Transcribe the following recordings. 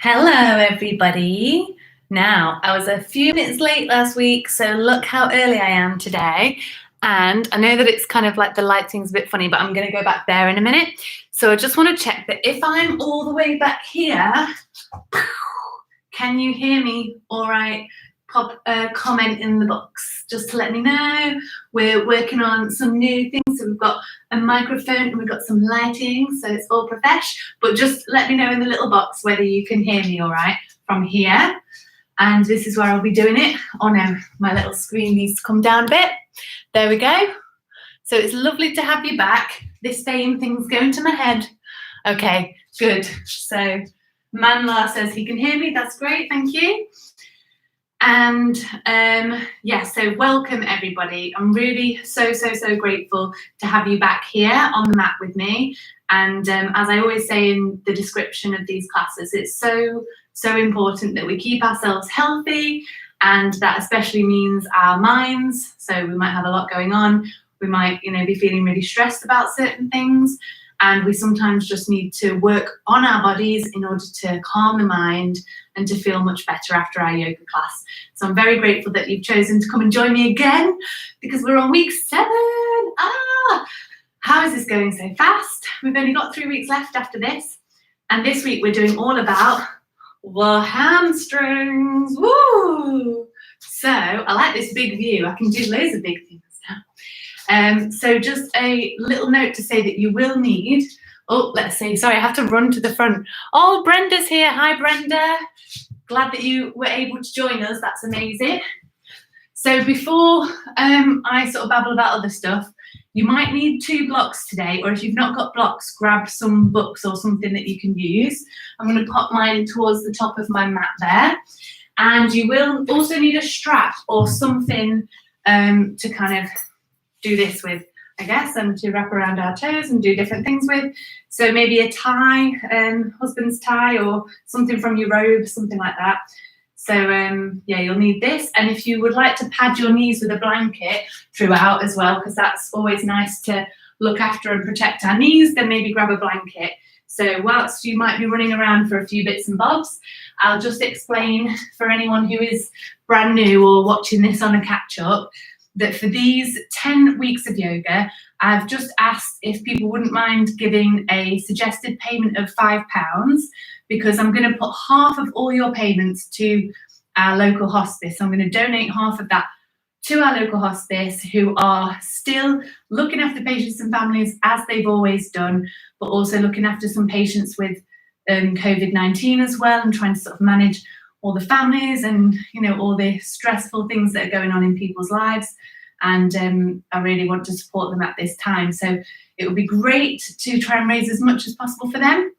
Hello, everybody. Now, I was a few minutes late last week, so look how early I am today. And I know that it's kind of like the lighting's a bit funny, but I'm going to go back there in a minute. So I just want to check that if I'm all the way back here, can you hear me all right? Pop a comment in the box just to let me know. We're working on some new things. So we've got a microphone and we've got some lighting, so it's all profesh. But just let me know in the little box whether you can hear me all right from here. And this is where I'll be doing it. Oh no, my little screen needs to come down a bit. There we go. So it's lovely to have you back. This fame thing's going to my head. Okay, good. So Manlar says he can hear me. That's great, thank you. And so welcome everybody. I'm really so grateful to have you back here on the mat with me. And as I always say in the description of these classes, it's so important that we keep ourselves healthy, and that especially means our minds. So we might have a lot going on. We might, be feeling really stressed about certain things. And we sometimes just need to work on our bodies in order to calm the mind and to feel much better after our yoga class. So I'm very grateful that you've chosen to come and join me again, because we're on week 7. How is this going so fast? We've only got 3 weeks left after this. And this week we're doing all about the hamstrings. Woo! So I like this big view. I can do loads of big things now. So just a little note to say that you will need, let's see, sorry, I have to run to the front. Oh, Brenda's here. Hi, Brenda. Glad that you were able to join us. That's amazing. So before I sort of babble about other stuff, you might need 2 blocks today, or if you've not got blocks, grab some books or something that you can use. I'm going to pop mine towards the top of my mat there. And you will also need a strap or something to kind of do this with, I guess, and to wrap around our toes and do different things with. So maybe a tie, husband's tie, or something from your robe, something like that. So you'll need this. And if you would like to pad your knees with a blanket throughout as well, because that's always nice to look after and protect our knees, then maybe grab a blanket. So whilst you might be running around for a few bits and bobs, I'll just explain for anyone who is brand new or watching this on a catch-up, that for these 10 weeks of yoga, I've just asked if people wouldn't mind giving a suggested payment of £5, because I'm going to put half of all your payments to our local hospice. So I'm going to donate half of that to our local hospice, who are still looking after patients and families as they've always done, but also looking after some patients with COVID-19 as well, and trying to sort of manage all the families and all the stressful things that are going on in people's lives. And I really want to support them at this time. So it would be great to try and raise as much as possible for them.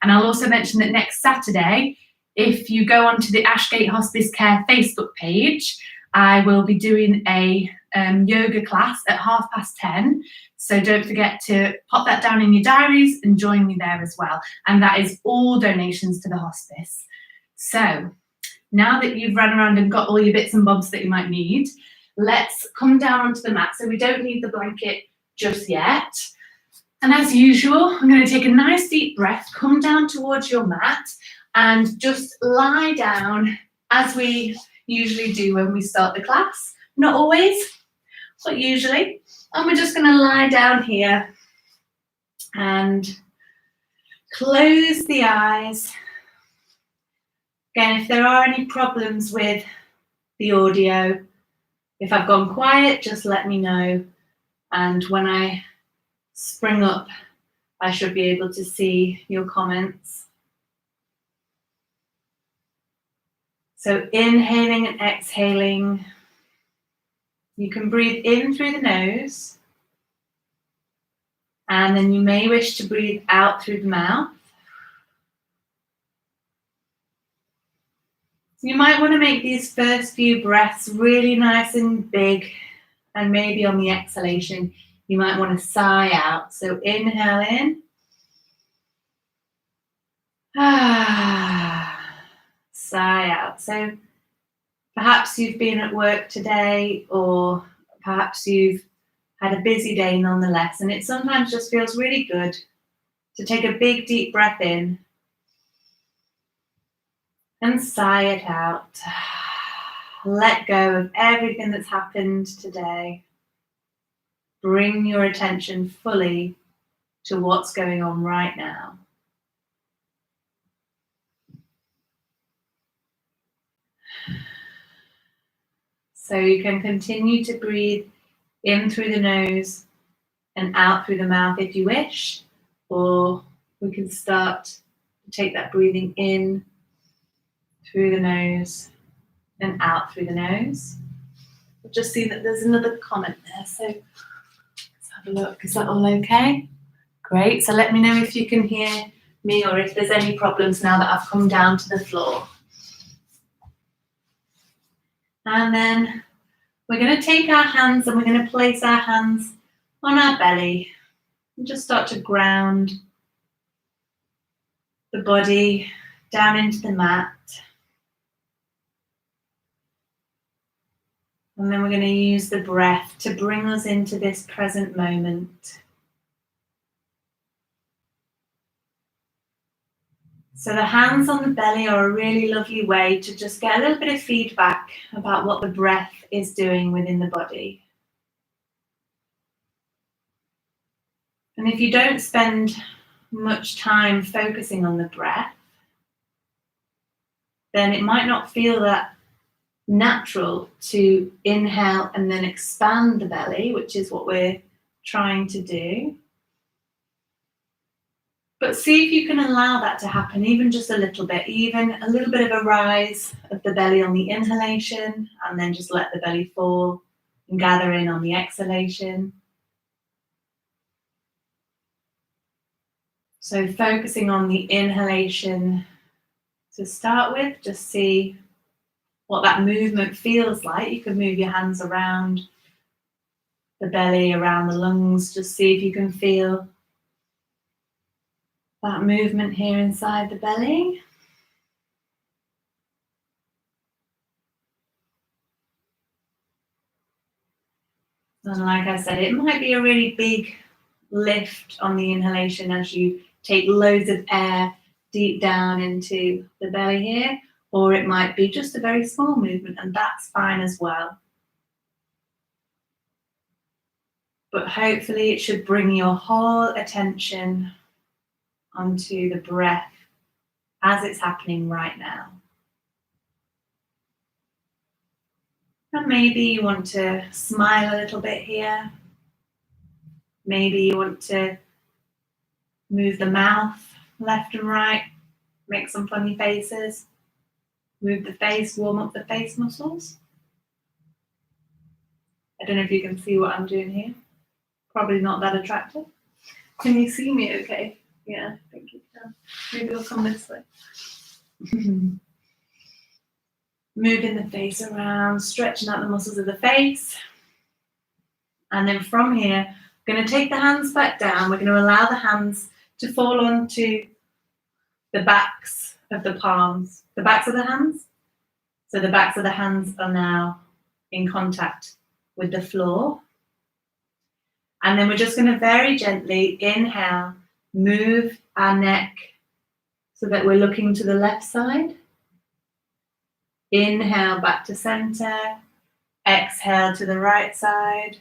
And I'll also mention that next Saturday, if you go onto the Ashgate Hospice Care Facebook page, I will be doing a yoga class at 10:30. So don't forget to pop that down in your diaries and join me there as well. And that is all donations to the hospice. So now that you've run around and got all your bits and bobs that you might need, let's come down onto the mat. So we don't need the blanket just yet. And as usual, I'm going to take a nice deep breath, come down towards your mat, and just lie down as we usually do when we start the class. Not always, but usually. And we're just going to lie down here and close the eyes. Again, if there are any problems with the audio, if I've gone quiet, just let me know. And when I spring up, I should be able to see your comments. So inhaling and exhaling. You can breathe in through the nose. And then you may wish to breathe out through the mouth. You might want to make these first few breaths really nice and big, and maybe on the exhalation, you might want to sigh out. So inhale in. Sigh out. So perhaps you've been at work today, or perhaps you've had a busy day nonetheless, and it sometimes just feels really good to take a big deep breath in And sigh it out. Let go of everything that's happened today. Bring your attention fully to what's going on right now. So you can continue to breathe in through the nose and out through the mouth if you wish, or we can start to take that breathing in through the nose and out through the nose. I've just seen that there's another comment there, so let's have a look. Is that all okay? Great, so let me know if you can hear me or if there's any problems now that I've come down to the floor. And then we're going to take our hands and we're going to place our hands on our belly and just start to ground the body down into the mat. And then we're going to use the breath to bring us into this present moment. So the hands on the belly are a really lovely way to just get a little bit of feedback about what the breath is doing within the body. And if you don't spend much time focusing on the breath, then it might not feel that natural to inhale and then expand the belly, which is what we're trying to do. But see if you can allow that to happen, even just a little bit, even a little bit of a rise of the belly on the inhalation, and then just let the belly fall and gather in on the exhalation. So focusing on the inhalation to start with, just see what that movement feels like. You can move your hands around the belly, around the lungs, just see if you can feel that movement here inside the belly. And like I said, it might be a really big lift on the inhalation as you take loads of air deep down into the belly here, or it might be just a very small movement, and that's fine as well. But hopefully it should bring your whole attention onto the breath as it's happening right now. And maybe you want to smile a little bit here. Maybe you want to move the mouth left and right, make some funny faces, move the face, warm up the face muscles. I don't know if you can see what I'm doing here. Probably not that attractive. Can you see me okay? Yeah, I think you can. Maybe I'll come this way. Moving the face around, stretching out the muscles of the face. And then from here, we're going to take the hands back down. We're going to allow the hands to fall onto the backs of the palms, the backs of the hands. So the backs of the hands are now in contact with the floor. And then we're just going to very gently inhale, move our neck so that we're looking to the left side. Inhale back to center, exhale to the right side.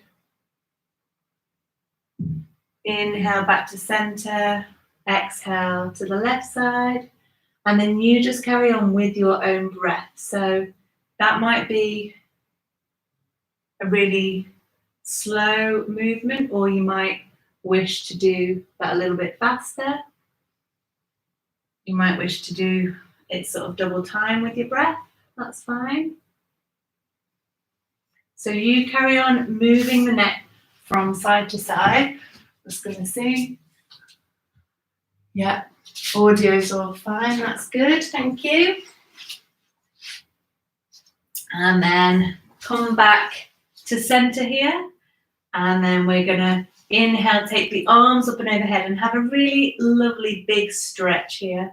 Inhale back to center, exhale to the left side. And then you just carry on with your own breath. So that might be a really slow movement, or you might wish to do that a little bit faster. You might wish to do it sort of double time with your breath. That's fine. So you carry on moving the neck from side to side. Just going to see. Yeah, audio's all fine. That's good. Thank you. And then come back to center here. And then we're going to inhale, take the arms up and overhead and have a really lovely big stretch here.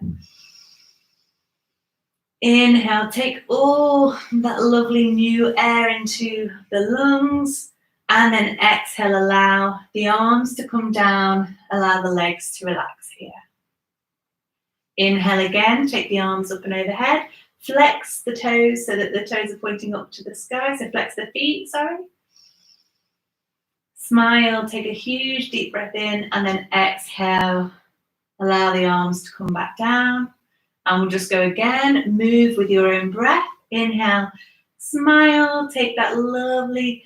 Inhale, take all that lovely new air into the lungs, and then exhale, allow the arms to come down, allow the legs to relax here. Inhale again, take the arms up and overhead, Flex the toes so that the toes are pointing up to the sky. So flex the feet, sorry. Smile, take a huge deep breath in, and then exhale. Allow the arms to come back down. And we'll just go again. Move with your own breath. Inhale, smile, take that lovely,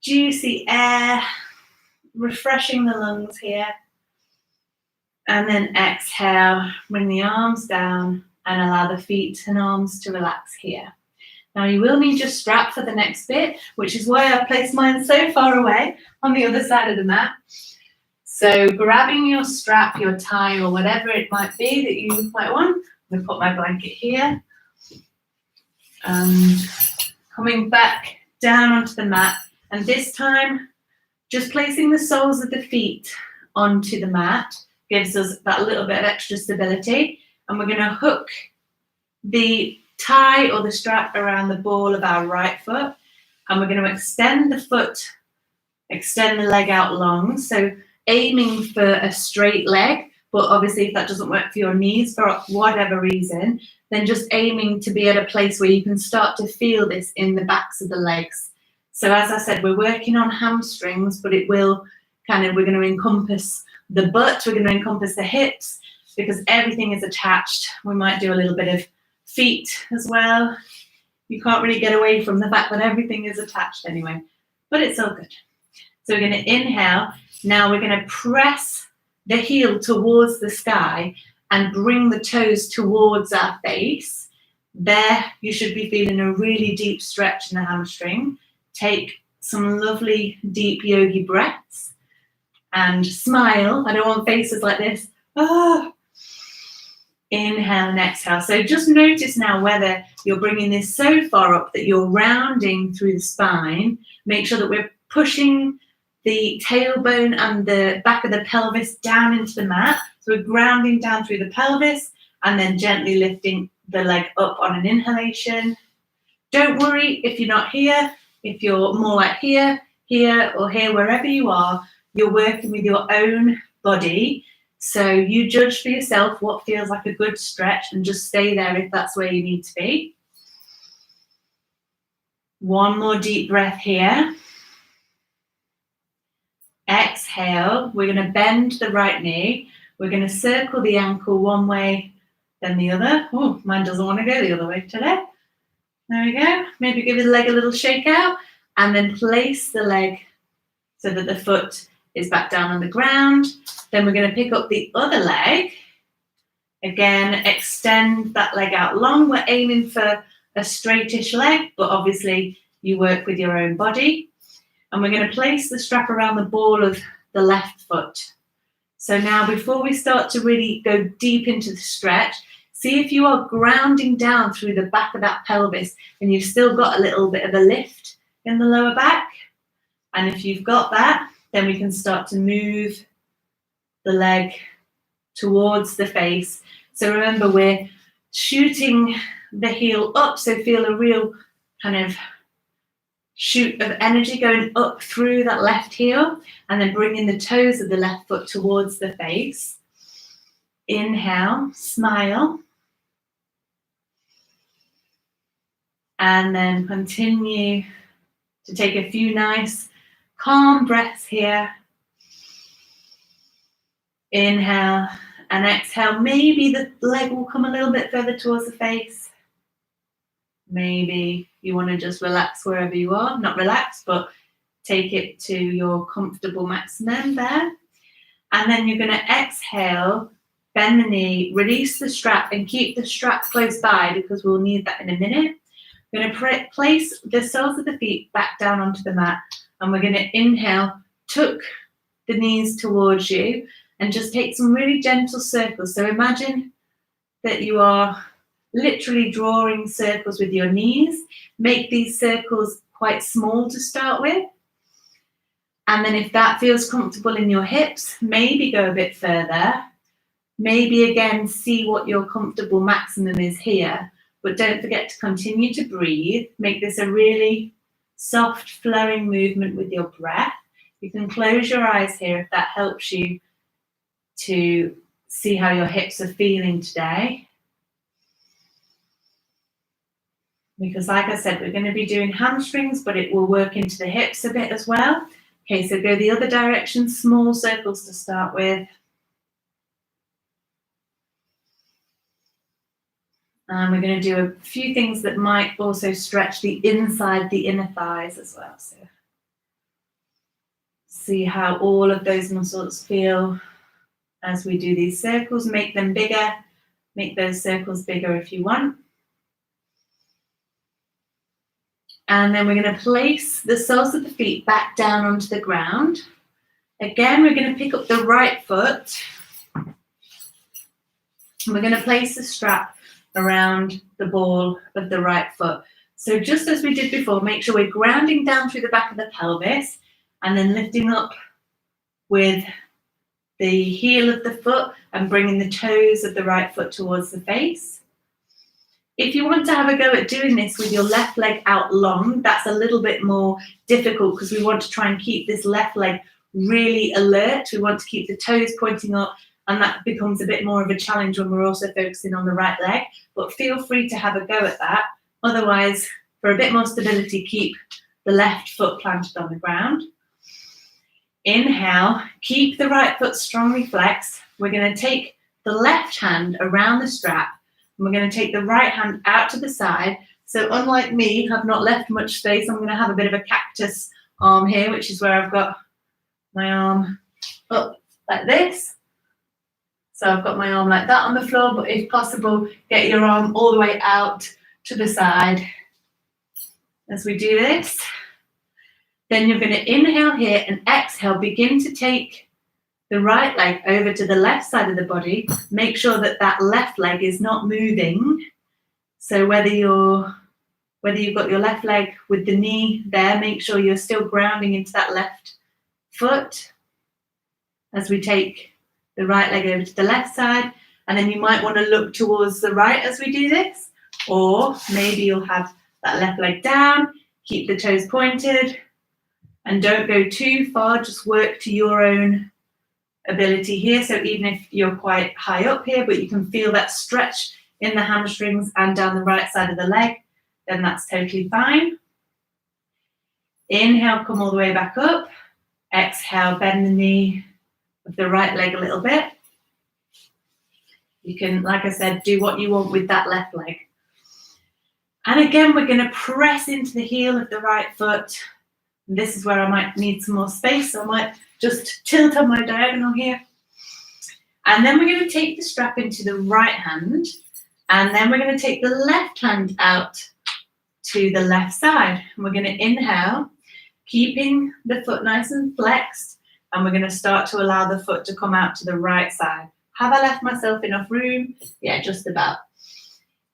juicy air, refreshing the lungs here. And then exhale, bring the arms down and allow the feet and arms to relax here. Now you will need your strap for the next bit, which is why I've placed mine so far away on the other side of the mat. So grabbing your strap, your tie, or whatever it might be that you might want. I'm going to put my blanket here. And coming back down onto the mat. And this time, just placing the soles of the feet onto the mat gives us that little bit of extra stability. And we're going to hook the tie or the strap around the ball of our right foot. And we're going to extend the foot, extend the leg out long. So aiming for a straight leg, but obviously if that doesn't work for your knees for whatever reason, then just aiming to be at a place where you can start to feel this in the backs of the legs. So as I said, we're working on hamstrings, but it will we're going to encompass the butt, we're going to encompass the hips, because everything is attached. We might do a little bit of feet as well. You can't really get away from the fact that everything is attached anyway, but it's all good. So we're going to inhale. Now we're going to press the heel towards the sky and bring the toes towards our face. There, you should be feeling a really deep stretch in the hamstring. Take some lovely deep yogi breaths and smile. I don't want faces like this. Ah. Inhale and exhale. So just notice now whether you're bringing this so far up that you're rounding through the spine. Make sure that we're pushing the tailbone and the back of the pelvis down into the mat. So we're grounding down through the pelvis and then gently lifting the leg up on an inhalation. Don't worry if you're not here. If you're more like here, here, or here, wherever you are, you're working with your own body. So you judge for yourself what feels like a good stretch and just stay there if that's where you need to be. One more deep breath here. Exhale. We're going to bend the right knee. We're going to circle the ankle one way, then the other. Oh, mine doesn't want to go the other way today. There we go. Maybe give the leg a little shake out and then place the leg so that the foot is back down on the ground. Then we're going to pick up the other leg. Again, extend that leg out long. We're aiming for a straightish leg, but obviously you work with your own body. And we're going to place the strap around the ball of the left foot. So now before we start to really go deep into the stretch, see if you are grounding down through the back of that pelvis and you've still got a little bit of a lift in the lower back. And if you've got that, then we can start to move the leg towards the face. So remember, we're shooting the heel up, so feel a real kind of shoot of energy going up through that left heel and then bringing the toes of the left foot towards the face. Inhale, smile. And then continue to take a few nice, calm breaths here. Inhale and exhale. Maybe the leg will come a little bit further towards the face. Maybe you want to just relax wherever you are. Not relax, but take it to your comfortable maximum there. And then you're going to exhale, bend the knee, release the strap and keep the strap close by because we'll need that in a minute. We're going to place the soles of the feet back down onto the mat and we're going to inhale, tuck the knees towards you and just take some really gentle circles. So imagine that you are literally drawing circles with your knees. Make these circles quite small to start with. And then if that feels comfortable in your hips, maybe go a bit further. Maybe again, see what your comfortable maximum is here. But don't forget to continue to breathe. Make this a really soft flowing movement with your breath. You can close your eyes here if that helps you to see how your hips are feeling today. because like I said, we're going to be doing hamstrings, but it will work into the hips a bit as well. Okay, so go the other direction, small circles to start with. And we're going to do a few things that might also stretch the inside, the inner thighs as well. So see how all of those muscles feel as we do these circles. Make them bigger. Make those circles bigger if you want. And then we're going to place the soles of the feet back down onto the ground. Again, we're going to pick up the right foot. And we're going to place the strap around the ball of the right foot. So just as we did before, make sure we're grounding down through the back of the pelvis and then lifting up with the heel of the foot and bringing the toes of the right foot towards the face. If you want to have a go at doing this with your left leg out long, that's a little bit more difficult because we want to try and keep this left leg really alert. We want to keep the toes pointing up, and that becomes a bit more of a challenge when we're also focusing on the right leg. But feel free to have a go at that. Otherwise, for a bit more stability, keep the left foot planted on the ground. Inhale, keep the right foot strongly flexed. We're going to take the left hand around the strap. And we're going to take the right hand out to the side. So unlike me, I've not left much space. I'm going to have a bit of a cactus arm here, which is where I've got my arm up like this. So I've got my arm like that on the floor, but if possible, get your arm all the way out to the side. As we do this, then you're going to inhale here and exhale. Begin to take the right leg over to the left side of the body. Make sure that that left leg is not moving. So whether you've got your left leg with the knee there, make sure you're still grounding into that left foot as we take the right leg over to the left side. And then you might want to look towards the right as we do this, or maybe you'll have that left leg down, keep the toes pointed, and don't go too far, just work to your own ability here. So even if you're quite high up here, but you can feel that stretch in the hamstrings and down the right side of the leg, then that's totally fine. Inhale, come all the way back up. Exhale, bend the knee of the right leg a little bit. You can, like I said, do what you want with that left leg. And again, we're going to press into the heel of the right foot. This is where I might need some more space, so I might just tilt on my diagonal here. And then we're going to take the strap into the right hand, and then we're going to take the left hand out to the left side. And we're going to inhale, keeping the foot nice and flexed, and we're going to start to allow the foot to come out to the right side. Have I left myself enough room? Yeah, just about.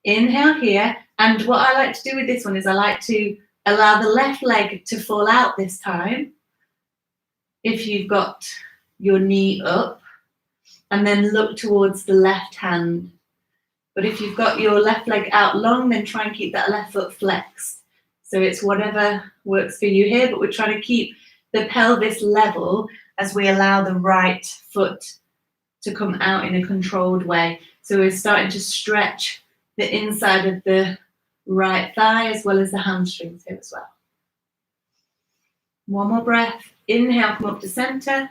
Inhale here, and what I like to do with this one is I like to allow the left leg to fall out this time, if you've got your knee up, and then look towards the left hand. But if you've got your left leg out long, then try and keep that left foot flexed. So it's whatever works for you here, but we're trying to keep the pelvis level as we allow the right foot to come out in a controlled way. So we're starting to stretch the inside of the right thigh as well as the hamstrings here as well. One more breath. Inhale, come up to center.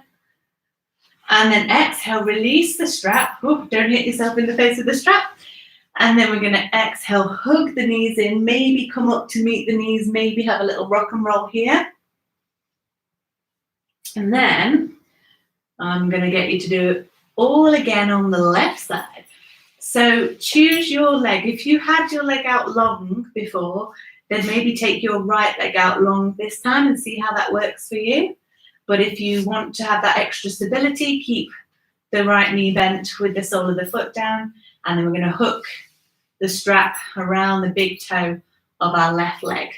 And then exhale, release the strap. Oh, don't hit yourself in the face with the strap. And then we're going to exhale, hug the knees in, maybe come up to meet the knees, maybe have a little rock and roll here. And then I'm going to get you to do it all again on the left side. So choose your leg. If you had your leg out long before, then maybe take your right leg out long this time and see how that works for you. But if you want to have that extra stability, keep the right knee bent with the sole of the foot down. And then we're going to hook the strap around the big toe of our left leg.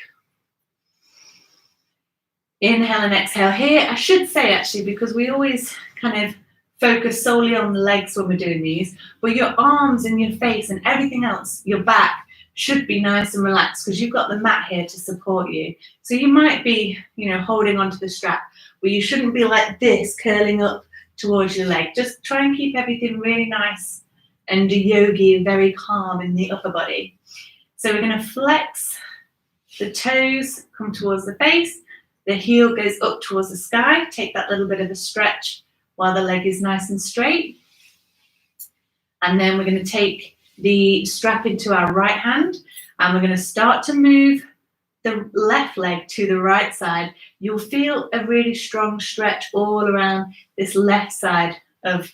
Inhale and exhale here. I should say actually, because we always kind of focus solely on the legs when we're doing these, but your arms and your face and everything else, your back, should be nice and relaxed because you've got the mat here to support you. So you might be, holding onto the strap, but you shouldn't be like this, curling up towards your leg. Just try and keep everything really nice and yogi, very calm in the upper body. So we're going to flex the toes, come towards the face. The heel goes up towards the sky. Take that little bit of a stretch while the leg is nice and straight. And then we're going to take the strap into our right hand and we're going to start to move the left leg to the right side. You'll feel a really strong stretch all around this left side of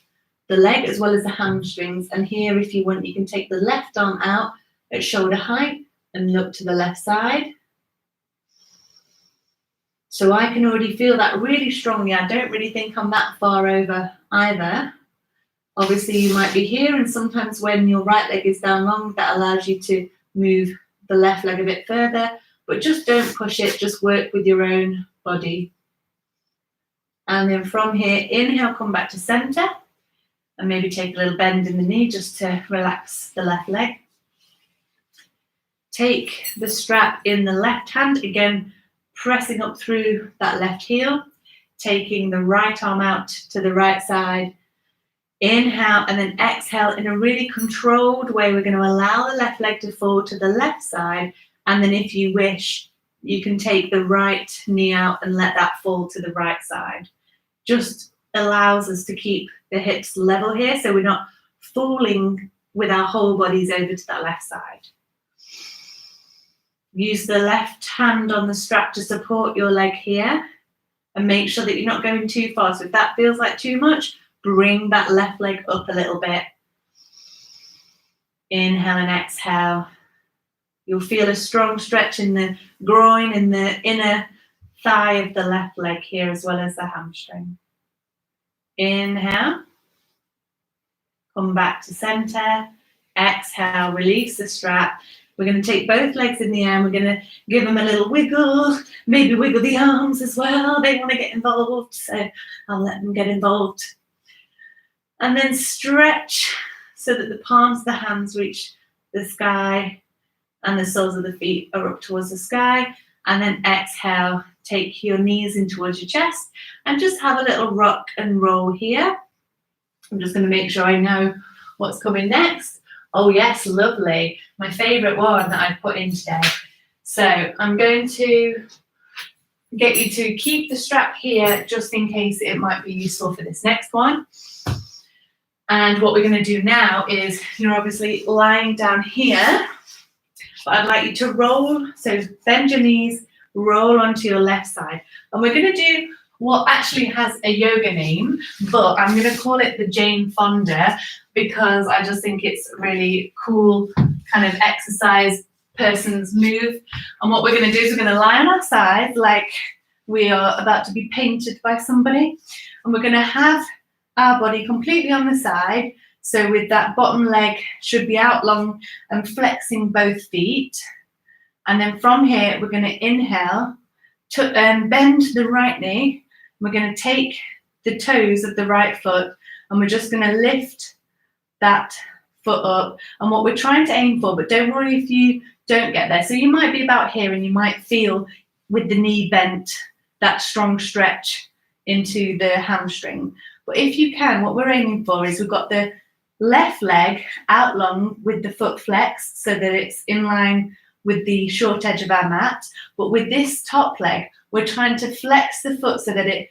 the leg as well as the hamstrings. And here, if you want, you can take the left arm out at shoulder height and look to the left side. So I can already feel that really strongly. I don't really think I'm that far over either. Obviously, you might be here, and sometimes when your right leg is down long, that allows you to move the left leg a bit further, but just don't push it, just work with your own body. And then from here, inhale, come back to center, and maybe take a little bend in the knee just to relax the left leg. Take the strap in the left hand, again, pressing up through that left heel, taking the right arm out to the right side. Inhale and then exhale in a really controlled way. We're going to allow the left leg to fall to the left side. And then if you wish, you can take the right knee out and let that fall to the right side. Just allows us to keep the hips level here so we're not falling with our whole bodies over to that left side. Use the left hand on the strap to support your leg here and make sure that you're not going too far. So if that feels like too much, bring that left leg up a little bit. Inhale and exhale. You'll feel a strong stretch in the groin and the inner thigh of the left leg here as well as the hamstring. Inhale. Come back to center. Exhale, release the strap. We're going to take both legs in the air and we're going to give them a little wiggle, maybe wiggle the arms as well. They want to get involved, so I'll let them get involved. And then stretch so that the palms of the hands reach the sky and the soles of the feet are up towards the sky. And then exhale, take your knees in towards your chest and just have a little rock and roll here. I'm just going to make sure I know what's coming next. Oh yes, lovely. My favorite one that I've put in today. So I'm going to get you to keep the strap here just in case it might be useful for this next one. And what we're going to do now is, you're obviously lying down here, but I'd like you to roll. So bend your knees, roll onto your left side. And we're going to do what actually has a yoga name, but I'm going to call it the Jane Fonda because I just think it's a really cool kind of exercise person's move. And what we're going to do is we're going to lie on our sides like we are about to be painted by somebody. And we're going to have our body completely on the side. So with that bottom leg should be out long and flexing both feet. And then from here, we're going to inhale, bend the right knee. We're going to take the toes of the right foot and we're just going to lift that foot up. And what we're trying to aim for, but don't worry if you don't get there. So you might be about here and you might feel with the knee bent, that strong stretch into the hamstring. But if you can, what we're aiming for is we've got the left leg out long with the foot flexed so that it's in line with the short edge of our mat. But with this top leg, we're trying to flex the foot so that it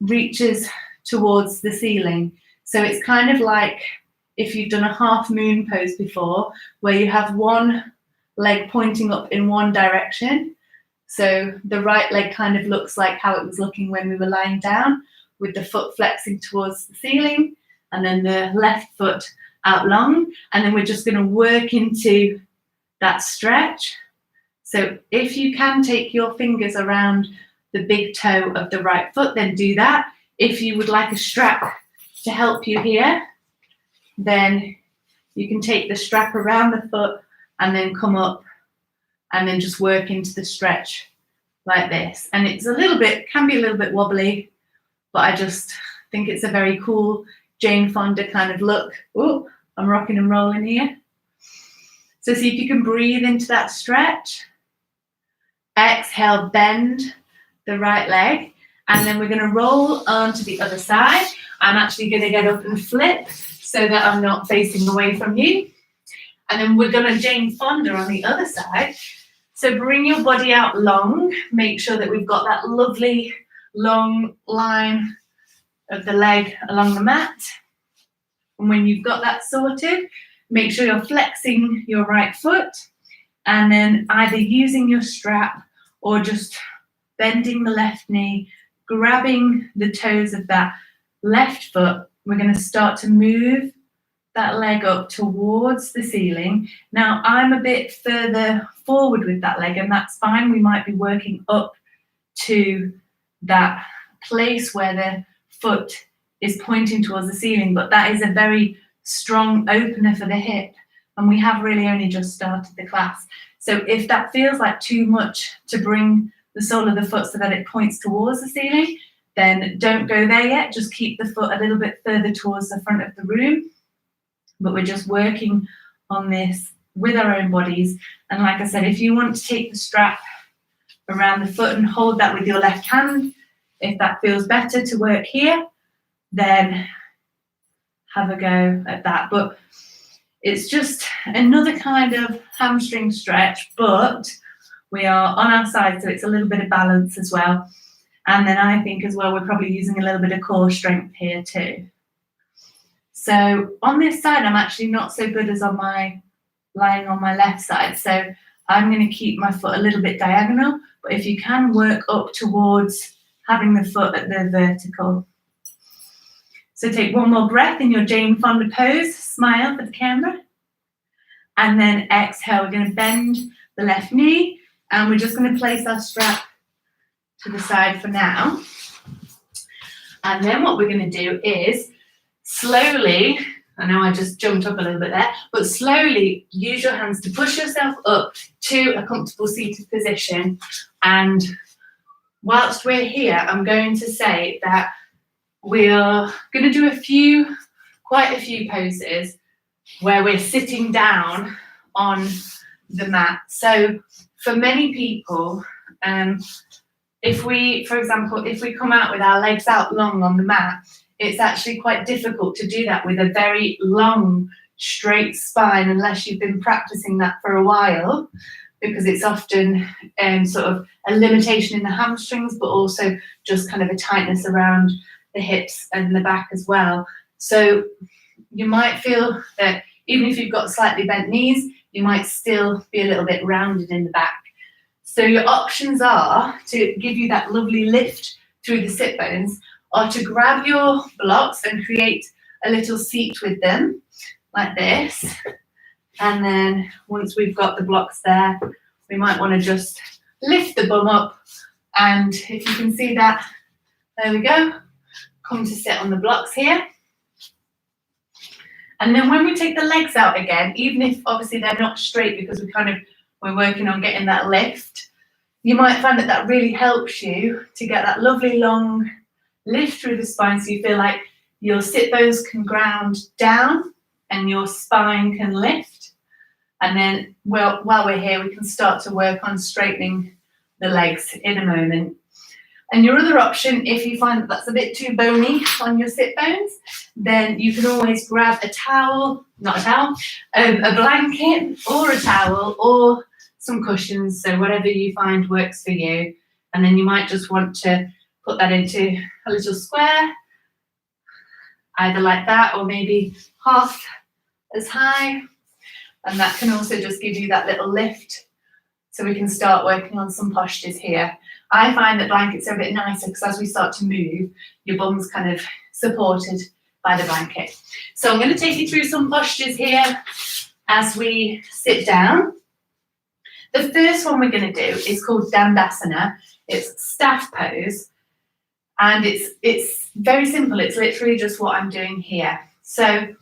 reaches towards the ceiling. So it's kind of like if you've done a half moon pose before, where you have one leg pointing up in one direction. So the right leg kind of looks like how it was looking when we were lying down, with the foot flexing towards the ceiling, and then the left foot out long. And then we're just going to work into that stretch. So if you can take your fingers around the big toe of the right foot, then do that. If you would like a strap to help you here, then you can take the strap around the foot and then come up and then just work into the stretch like this. And it's a little bit, can be a little bit wobbly, but I just think it's a very cool Jane Fonda kind of look. Oh, I'm rocking and rolling here. So see if you can breathe into that stretch. Exhale, bend the right leg. And then we're going to roll onto the other side. I'm actually going to get up and flip so that I'm not facing away from you. And then we're going to Jane Fonda on the other side. So bring your body out long. Make sure that we've got that lovely long line of the leg along the mat. And when you've got that sorted, make sure you're flexing your right foot and then either using your strap or just bending the left knee, grabbing the toes of that left foot. We're going to start to move that leg up towards the ceiling. Now I'm a bit further forward with that leg, and that's fine. We might be working up to that place where the foot is pointing towards the ceiling, but that is a very strong opener for the hip, and we have really only just started the class. So if that feels like too much to bring the sole of the foot so that it points towards the ceiling, then don't go there yet. Just keep the foot a little bit further towards the front of the room. But we're just working on this with our own bodies. And like I said, if you want to take the strap around the foot and hold that with your left hand, if that feels better to work here, then have a go at that. But it's just another kind of hamstring stretch, but we are on our side, so it's a little bit of balance as well. And then I think as well, we're probably using a little bit of core strength here too. So on this side, I'm actually not so good as on my lying on my left side. So I'm going to keep my foot a little bit diagonal, but if you can work up towards having the foot at the vertical. So take one more breath in your Jane Fonda pose, smile for the camera. And then exhale, we're going to bend the left knee, and we're just going to place our strap to the side for now. And then what we're going to do is slowly, I know I just jumped up a little bit there, but slowly use your hands to push yourself up to a comfortable seated position. And whilst we're here, I'm going to say that we are going to do quite a few poses where we're sitting down on the mat. So for many people, if we come out with our legs out long on the mat, it's actually quite difficult to do that with a very long, straight spine unless you've been practicing that for a while, because it's often sort of a limitation in the hamstrings, but also just kind of a tightness around the hips and the back as well. So you might feel that even if you've got slightly bent knees, you might still be a little bit rounded in the back. So your options are to give you that lovely lift through the sit bones, or to grab your blocks and create a little seat with them, like this. And then once we've got the blocks there, we might want to just lift the bum up. And if you can see that, there we go. Come to sit on the blocks here. And then when we take the legs out again, even if obviously they're not straight because we're working on getting that lift, you might find that that really helps you to get that lovely long lift through the spine, so you feel like your sit bones can ground down and your spine can lift. And then while we're here, we can start to work on straightening the legs in a moment. And your other option, if you find that that's a bit too bony on your sit bones, then you can always grab a blanket or a towel or some cushions, so whatever you find works for you. And then you might just want to put that into a little square, either like that or maybe half as high. And that can also just give you that little lift, so we can start working on some postures here. I find that blankets are a bit nicer because as we start to move, your bum's kind of supported by the blanket. So I'm going to take you through some postures here as we sit down. The first one we're going to do is called Dandasana. It's staff pose. And it's very simple. It's literally just what I'm doing here. So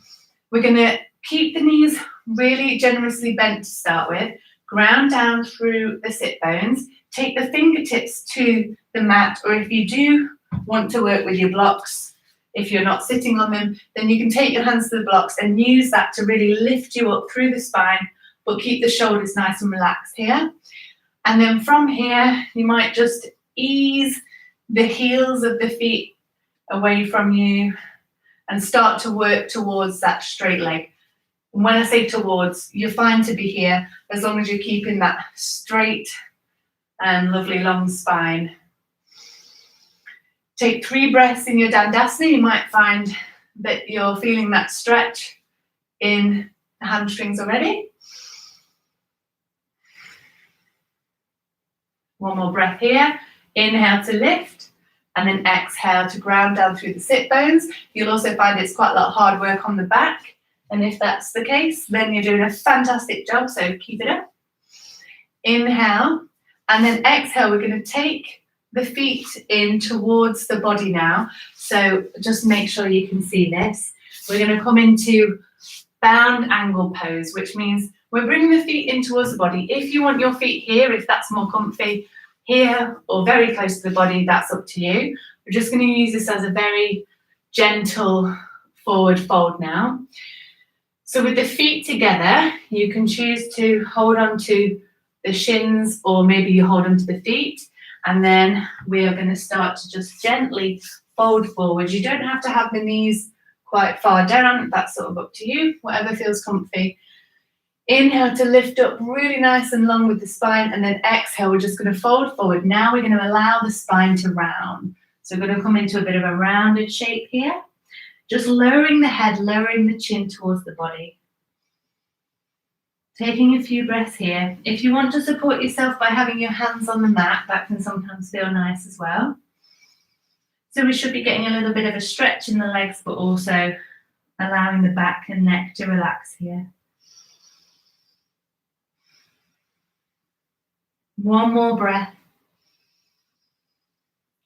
we're going to keep the knees really generously bent to start with, ground down through the sit bones, take the fingertips to the mat, or if you do want to work with your blocks, if you're not sitting on them, then you can take your hands to the blocks and use that to really lift you up through the spine, but keep the shoulders nice and relaxed here. And then from here, you might just ease the heels of the feet away from you and start to work towards that straight leg. And when I say towards, you're fine to be here as long as you're keeping that straight and lovely long spine. Take 3 breaths in your Dandasana. You might find that you're feeling that stretch in the hamstrings already. One more breath here. Inhale to lift, and then exhale to ground down through the sit bones. You'll also find it's quite a lot of hard work on the back. And if that's the case, then you're doing a fantastic job, so keep it up. Inhale, and then exhale. We're going to take the feet in towards the body now. So just make sure you can see this. We're going to come into bound angle pose, which means we're bringing the feet in towards the body. If you want your feet here, if that's more comfy, here or very close to the body, that's up to you. We're just going to use this as a very gentle forward fold now. So with the feet together, you can choose to hold on to the shins, or maybe you hold on to the feet, and then we are going to start to just gently fold forward. You don't have to have the knees quite far down, that's sort of up to you, whatever feels comfy. Inhale to lift up really nice and long with the spine, and then exhale, we're just going to fold forward. Now we're going to allow the spine to round. So we're going to come into a bit of a rounded shape here, just lowering the head, lowering the chin towards the body. Taking a few breaths here. If you want to support yourself by having your hands on the mat, that can sometimes feel nice as well. So we should be getting a little bit of a stretch in the legs, but also allowing the back and neck to relax here. One more breath.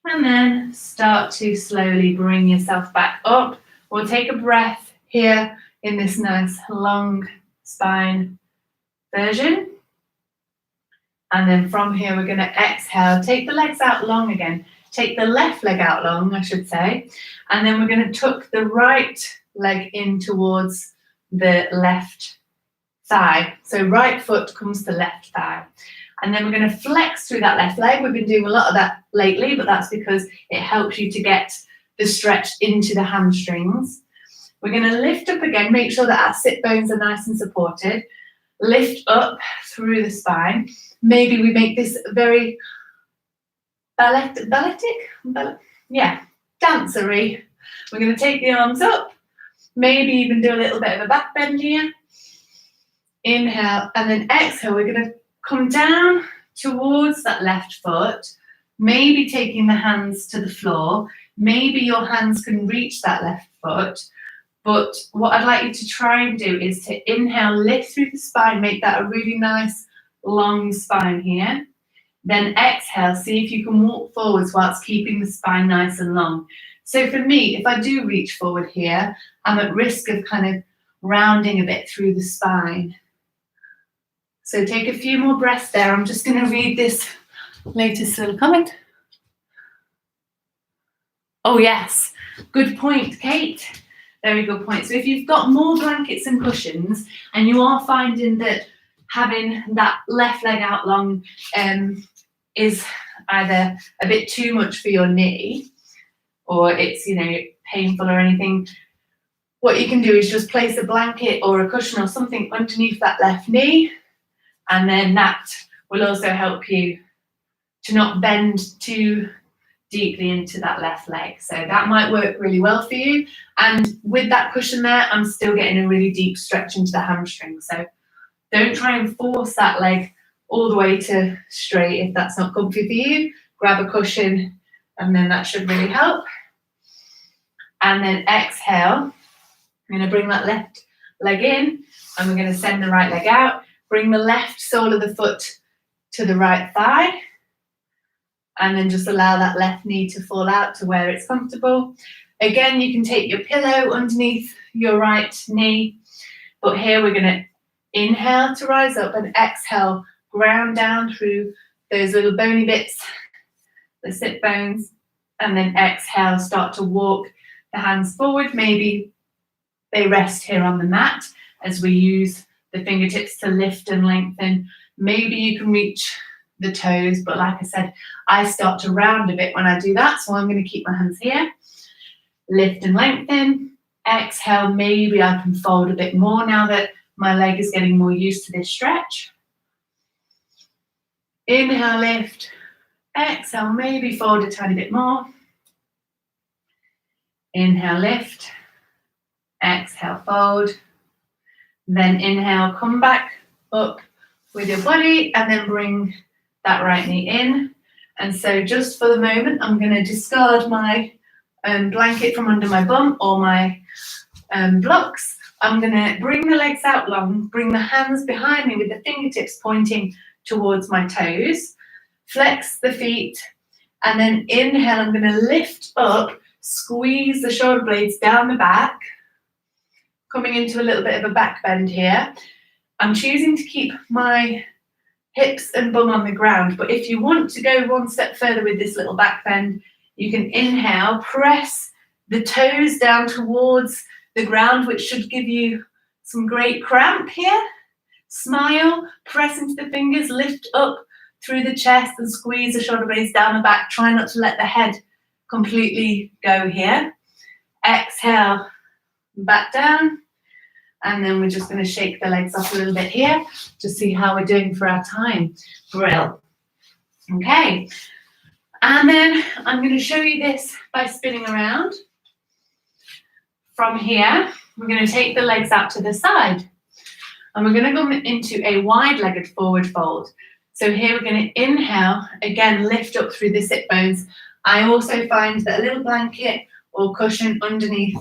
And then start to slowly bring yourself back up. We'll take a breath here in this nice long spine version. And then from here, we're going to exhale. Take the legs out long again. Take the left leg out long, I should say. And then we're going to tuck the right leg in towards the left thigh. So right foot comes to left thigh. And then we're going to flex through that left leg. We've been doing a lot of that lately, but that's because it helps you to get the stretch into the hamstrings. We're going to lift up again, make sure that our sit bones are nice and supported. Lift up through the spine. Maybe we make this very dancery. We're going to take the arms up, maybe even do a little bit of a back bend here. Inhale, and then exhale. We're going to come down towards that left foot, maybe taking the hands to the floor. Maybe your hands can reach that left foot. But what I'd like you to try and do is to inhale, lift through the spine, make that a really nice long spine here. Then exhale, see if you can walk forwards whilst keeping the spine nice and long. So for me, if I do reach forward here, I'm at risk of kind of rounding a bit through the spine. So take a few more breaths there. I'm just going to read this latest little comment. Oh yes, good point, Kate. Very good point. So if you've got more blankets and cushions and you are finding that having that left leg out long is either a bit too much for your knee, or it's, painful or anything, what you can do is just place a blanket or a cushion or something underneath that left knee, and then that will also help you to not bend too deeply into that left leg. So that might work really well for you. And with that cushion there, I'm still getting a really deep stretch into the hamstring. So don't try and force that leg all the way to straight if that's not comfy for you. Grab a cushion and then that should really help. And then exhale. I'm going to bring that left leg in and we're going to send the right leg out. Bring the left sole of the foot to the right thigh. And then just allow that left knee to fall out to where it's comfortable. Again, you can take your pillow underneath your right knee. But here we're going to inhale to rise up and exhale, ground down through those little bony bits, the sit bones. And then exhale, start to walk the hands forward. Maybe they rest here on the mat as we use the fingertips to lift and lengthen. Maybe you can reach the toes, but like I said, I start to round a bit when I do that, so I'm going to keep my hands here. Lift and lengthen, Exhale, maybe I can fold a bit more now that my leg is getting more used to this stretch. Inhale, lift. Exhale, maybe fold a tiny bit more. Inhale, lift. Exhale, fold. Then inhale, come back up with your body and then bring that right knee in. And so just for the moment, I'm going to discard my blanket from under my bum or my blocks. I'm going to bring the legs out long, bring the hands behind me with the fingertips pointing towards my toes, flex the feet, and then inhale, I'm going to lift up, squeeze the shoulder blades down the back, coming into a little bit of a back bend here. I'm choosing to keep my hips and bum on the ground, but if you want to go one step further with this little back bend, you can inhale, press the toes down towards the ground, which should give you some great cramp here. Smile, press into the fingers, lift up through the chest and squeeze the shoulder blades down the back. Try not to let the head completely go here. Exhale, back down. And then we're just going to shake the legs off a little bit here to see how we're doing for our time. Brill. Okay. And then I'm going to show you this by spinning around. From here, we're going to take the legs out to the side. And we're going to go into a wide-legged forward fold. So here we're going to inhale, again, lift up through the sit bones. I also find that a little blanket or cushion underneath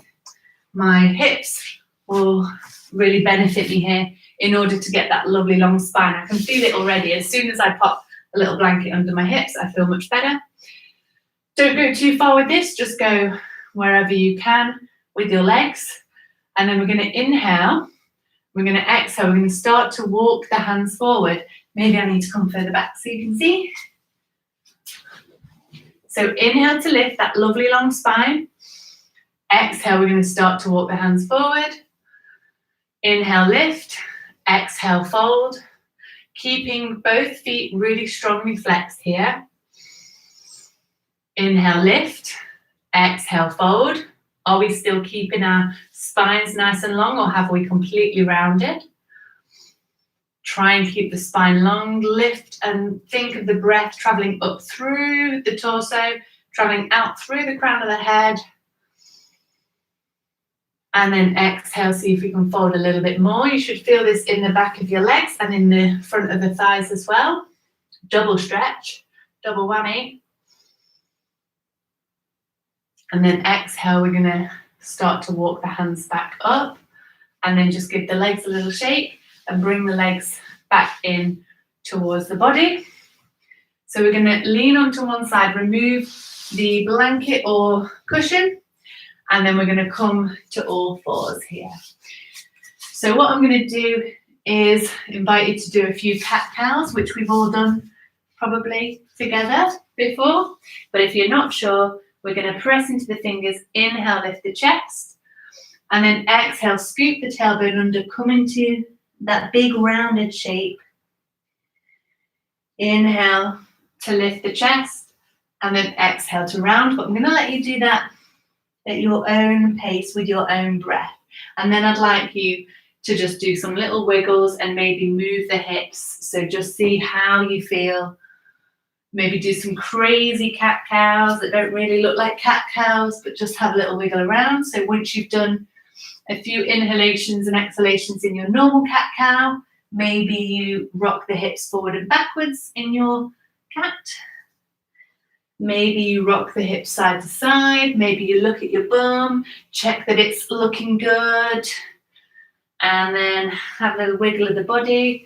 my hips will really benefit me here in order to get that lovely long spine. I can feel it already. As soon as I pop a little blanket under my hips, I feel much better. Don't go too far with this, just go wherever you can with your legs. And then we're going to inhale, we're going to exhale, we're going to start to walk the hands forward. Maybe I need to come further back so you can see. So inhale to lift that lovely long spine. Exhale, we're going to start to walk the hands forward. Inhale, lift. Exhale, fold. Keeping both feet really strongly flexed here. Inhale, lift. Exhale, fold. Are we still keeping our spines nice and long, or have we completely rounded? Try and keep the spine long. Lift and think of the breath traveling up through the torso, traveling out through the crown of the head. And then exhale, see if you can fold a little bit more. You should feel this in the back of your legs and in the front of the thighs as well. Double stretch, double whammy. And then exhale, we're going to start to walk the hands back up and then just give the legs a little shake and bring the legs back in towards the body. So we're going to lean onto one side, remove the blanket or cushion, and then we're going to come to all fours here. So what I'm going to do is invite you to do a few cat-cows, which we've all done probably together before. But if you're not sure, we're going to press into the fingers, inhale, lift the chest, and then exhale, scoop the tailbone under, come into that big rounded shape. Inhale to lift the chest, and then exhale to round. But I'm going to let you do that at your own pace with your own breath. And then I'd like you to just do some little wiggles and maybe move the hips. So just see how you feel. Maybe do some crazy cat-cows that don't really look like cat-cows, but just have a little wiggle around. So once you've done a few inhalations and exhalations in your normal cat-cow, maybe you rock the hips forward and backwards in your cat. Maybe you rock the hips side to side. Maybe you look at your bum, check that it's looking good, and then have a little wiggle of the body.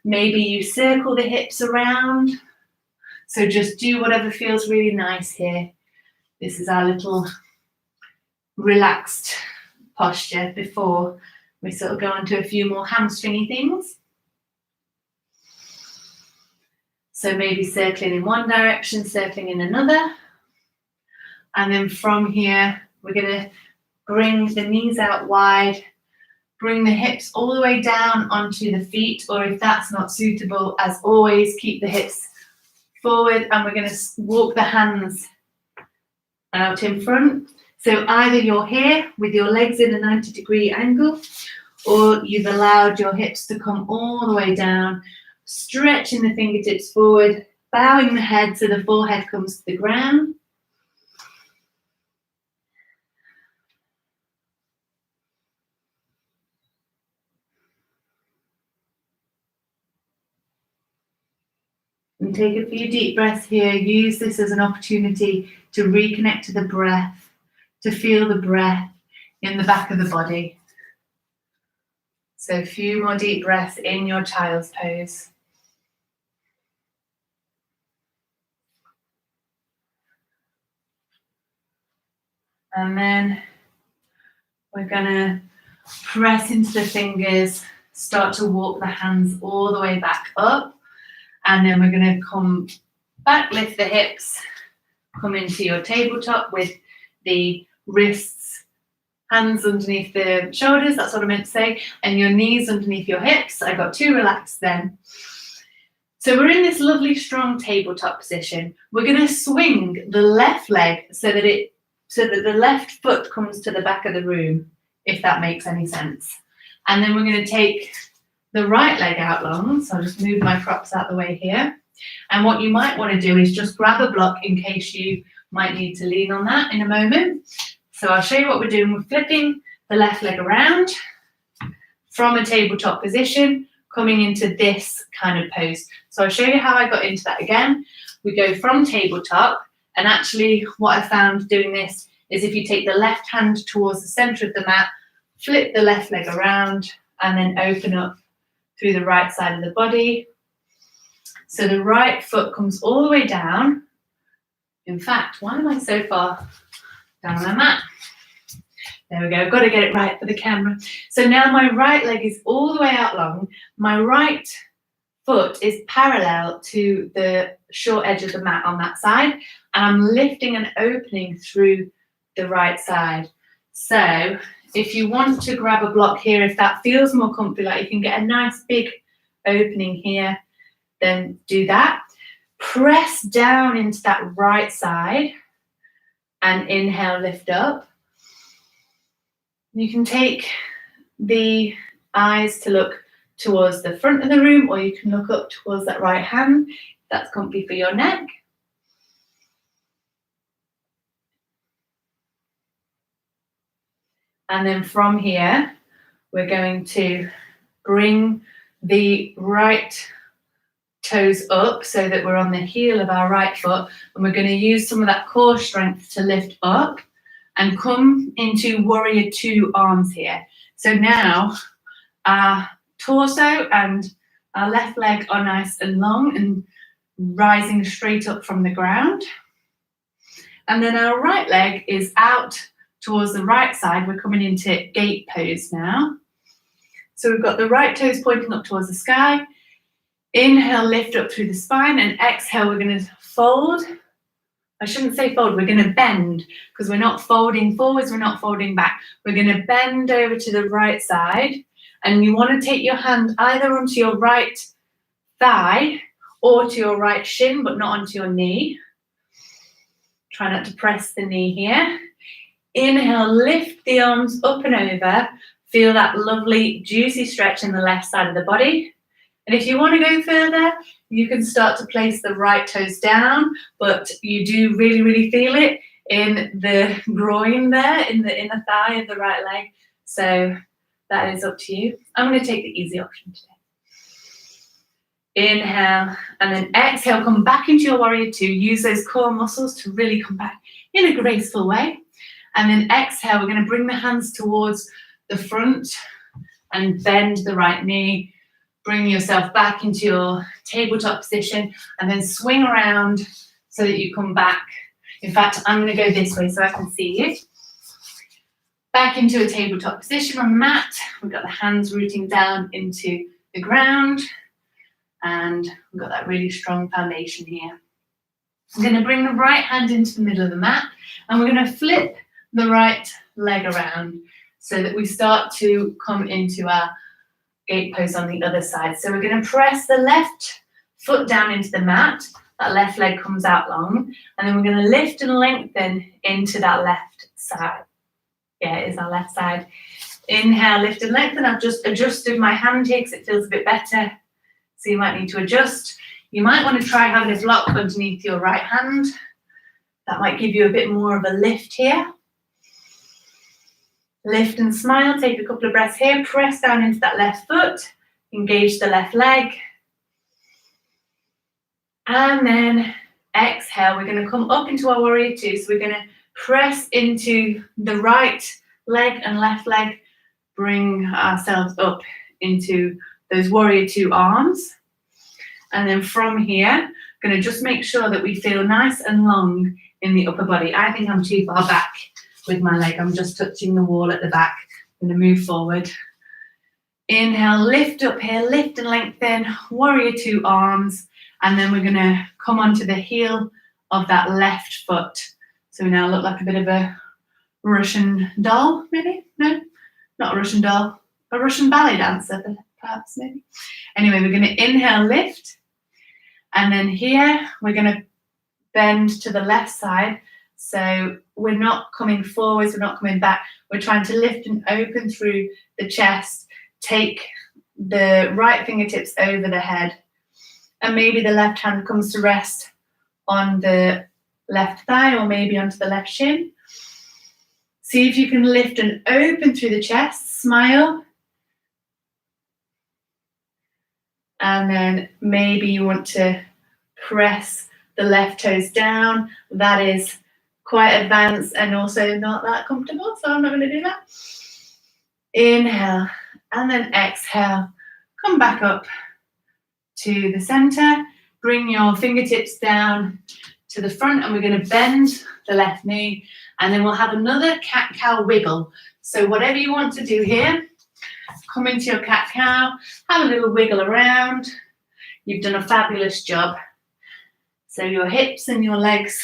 Maybe you circle the hips around. So just do whatever feels really nice here. This is our little relaxed posture before we sort of go on to a few more hamstringy things. So maybe circling in one direction, circling in another. And then from here, we're going to bring the knees out wide, bring the hips all the way down onto the feet, or if that's not suitable, as always, keep the hips forward, and we're going to walk the hands out in front. So either you're here with your legs in a 90-degree angle, or you've allowed your hips to come all the way down, stretching the fingertips forward, bowing the head so the forehead comes to the ground. And take a few deep breaths here. Use this as an opportunity to reconnect to the breath, to feel the breath in the back of the body. So a few more deep breaths in your child's pose. And then we're going to press into the fingers, start to walk the hands all the way back up. And then we're going to come back, lift the hips, come into your tabletop with the wrists, hands underneath the shoulders, that's what I meant to say, and your knees underneath your hips. I got too relaxed then. So we're in this lovely strong tabletop position. We're going to swing the left leg so that the left foot comes to the back of the room, if that makes any sense. And then we're going to take the right leg out long. So I'll just move my props out the way here. And what you might want to do is just grab a block in case you might need to lean on that in a moment. So I'll show you what we're doing. We're flipping the left leg around from a tabletop position, coming into this kind of pose. So I'll show you how I got into that again. We go from tabletop, and actually what I found doing this is if you take the left hand towards the center of the mat, flip the left leg around, and then open up through the right side of the body. So the right foot comes all the way down. In fact, why am I so far down on the mat? There we go, I've got to get it right for the camera. So now my right leg is all the way out long. My right foot is parallel to the short edge of the mat on that side, and I'm lifting and opening through the right side. So if you want to grab a block here, if that feels more comfy, like you can get a nice big opening here, then do that. Press down into that right side and inhale, lift up. You can take the eyes to look towards the front of the room, or you can look up towards that right hand, if that's comfy for your neck. And then from here, we're going to bring the right toes up so that we're on the heel of our right foot, and we're going to use some of that core strength to lift up and come into warrior two arms here. So now our torso and our left leg are nice and long and rising straight up from the ground. And then our right leg is out towards the right side. We're coming into gate pose now. So we've got the right toes pointing up towards the sky. Inhale, lift up through the spine, and exhale, we're going to fold. I shouldn't say fold, we're going to bend, because we're not folding forwards, we're not folding back. We're going to bend over to the right side, and you want to take your hand either onto your right thigh or to your right shin, but not onto your knee. Try not to press the knee here. Inhale, lift the arms up and over. Feel that lovely, juicy stretch in the left side of the body. And if you want to go further, you can start to place the right toes down, but you do really, really feel it in the groin there, in the inner thigh of the right leg. So that is up to you. I'm going to take the easy option today. Inhale, and then exhale, come back into your warrior two. Use those core muscles to really come back in a graceful way. And then exhale, we're going to bring the hands towards the front and bend the right knee. Bring yourself back into your tabletop position, and then swing around so that you come back. In fact, I'm going to go this way so I can see you. Back into a tabletop position on the mat. We've got the hands rooting down into the ground, and we've got that really strong foundation here. I'm going to bring the right hand into the middle of the mat, and we're going to flip the right leg around so that we start to come into our gate pose on the other side. So we're going to press the left foot down into the mat. That left leg comes out long, and then we're going to lift and lengthen into that left side. Yeah, it is our left side. Inhale, lift and lengthen. I've just adjusted my hand here because it feels a bit better. So you might need to adjust. You might want to try having a block underneath your right hand. That might give you a bit more of a lift here. Lift and smile. Take a couple of breaths here. Press down into that left foot. Engage the left leg. And then exhale. We're going to come up into our warrior two. So we're going to press into the right leg and left leg. Bring ourselves up into those warrior two arms. And then from here, going to just make sure that we feel nice and long in the upper body. I think I'm too far back with my leg. I'm just touching the wall at the back. I'm going to move forward. Inhale, lift up here, lift and lengthen, warrior two arms. And then we're going to come onto the heel of that left foot. So we now look like a bit of a Russian doll, maybe? No, not a Russian doll. A Russian ballet dancer, perhaps, maybe. Anyway, we're going to inhale, lift. And then here, we're going to bend to the left side. So we're not coming forwards, we're not coming back. We're trying to lift and open through the chest. Take the right fingertips over the head. And maybe the left hand comes to rest on the left thigh or maybe onto the left shin. See if you can lift and open through the chest. Smile. And then maybe you want to press the left toes down. That is quite advanced and also not that comfortable, so I'm not going to do that. Inhale and then exhale. Come back up to the center. Bring your fingertips down to the front and we're going to bend the left knee and then we'll have another cat-cow wiggle. So whatever you want to do here, come into your cat-cow, have a little wiggle around. You've done a fabulous job. So your hips and your legs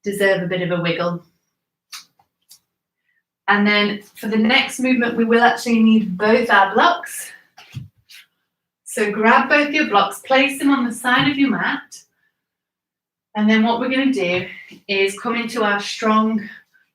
deserve a bit of a wiggle. And then for the next movement, we will actually need both our blocks. So grab both your blocks, place them on the side of your mat. And then what we're going to do is come into our strong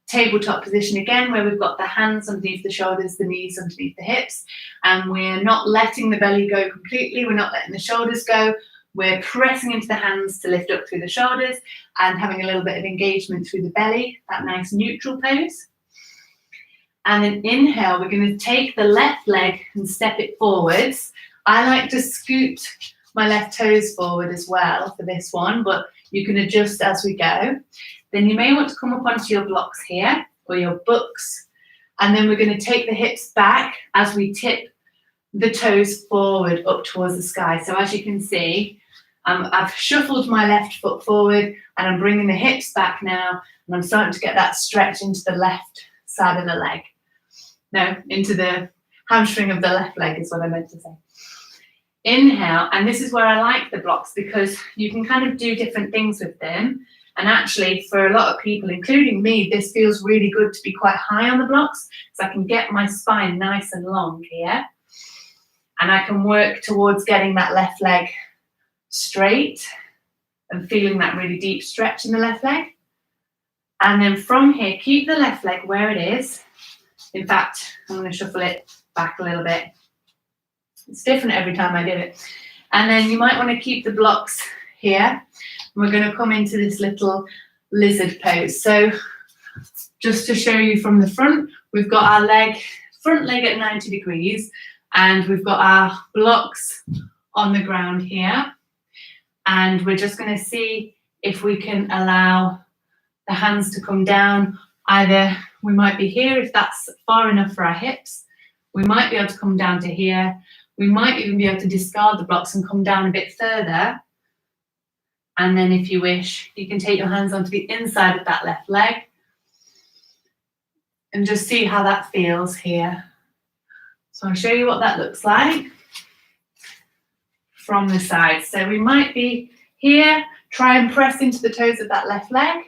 tabletop position again, where we've got the hands underneath the shoulders, the knees underneath the hips. And we're not letting the belly go completely. We're not letting the shoulders go. We're pressing into the hands to lift up through the shoulders and having a little bit of engagement through the belly, that nice neutral pose. And then inhale, we're going to take the left leg and step it forwards. I like to scoot my left toes forward as well for this one, but you can adjust as we go. Then you may want to come up onto your blocks here or your books. And then we're going to take the hips back as we tip the toes forward up towards the sky. So as you can see, I've shuffled my left foot forward and I'm bringing the hips back now. And I'm starting to get that stretch into the left side of the leg. No, into the hamstring of the left leg is what I meant to say. Inhale, and this is where I like the blocks because you can kind of do different things with them. And actually, for a lot of people, including me, this feels really good to be quite high on the blocks because I can get my spine nice and long here. And I can work towards getting that left leg straight and feeling that really deep stretch in the left leg. And then from here, keep the left leg where it is. In fact, I'm going to shuffle it back a little bit. It's different every time I do it. And then you might want to keep the blocks here. We're going to come into this little lizard pose. So just to show you from the front, we've got our front leg at 90 degrees, and we've got our blocks on the ground here. And we're just going to see if we can allow the hands to come down. Either we might be here if that's far enough for our hips. We might be able to come down to here. We might even be able to discard the blocks and come down a bit further. And then if you wish, you can take your hands onto the inside of that left leg and just see how that feels here. So I'll show you what that looks like from the side. So we might be here, try and press into the toes of that left leg.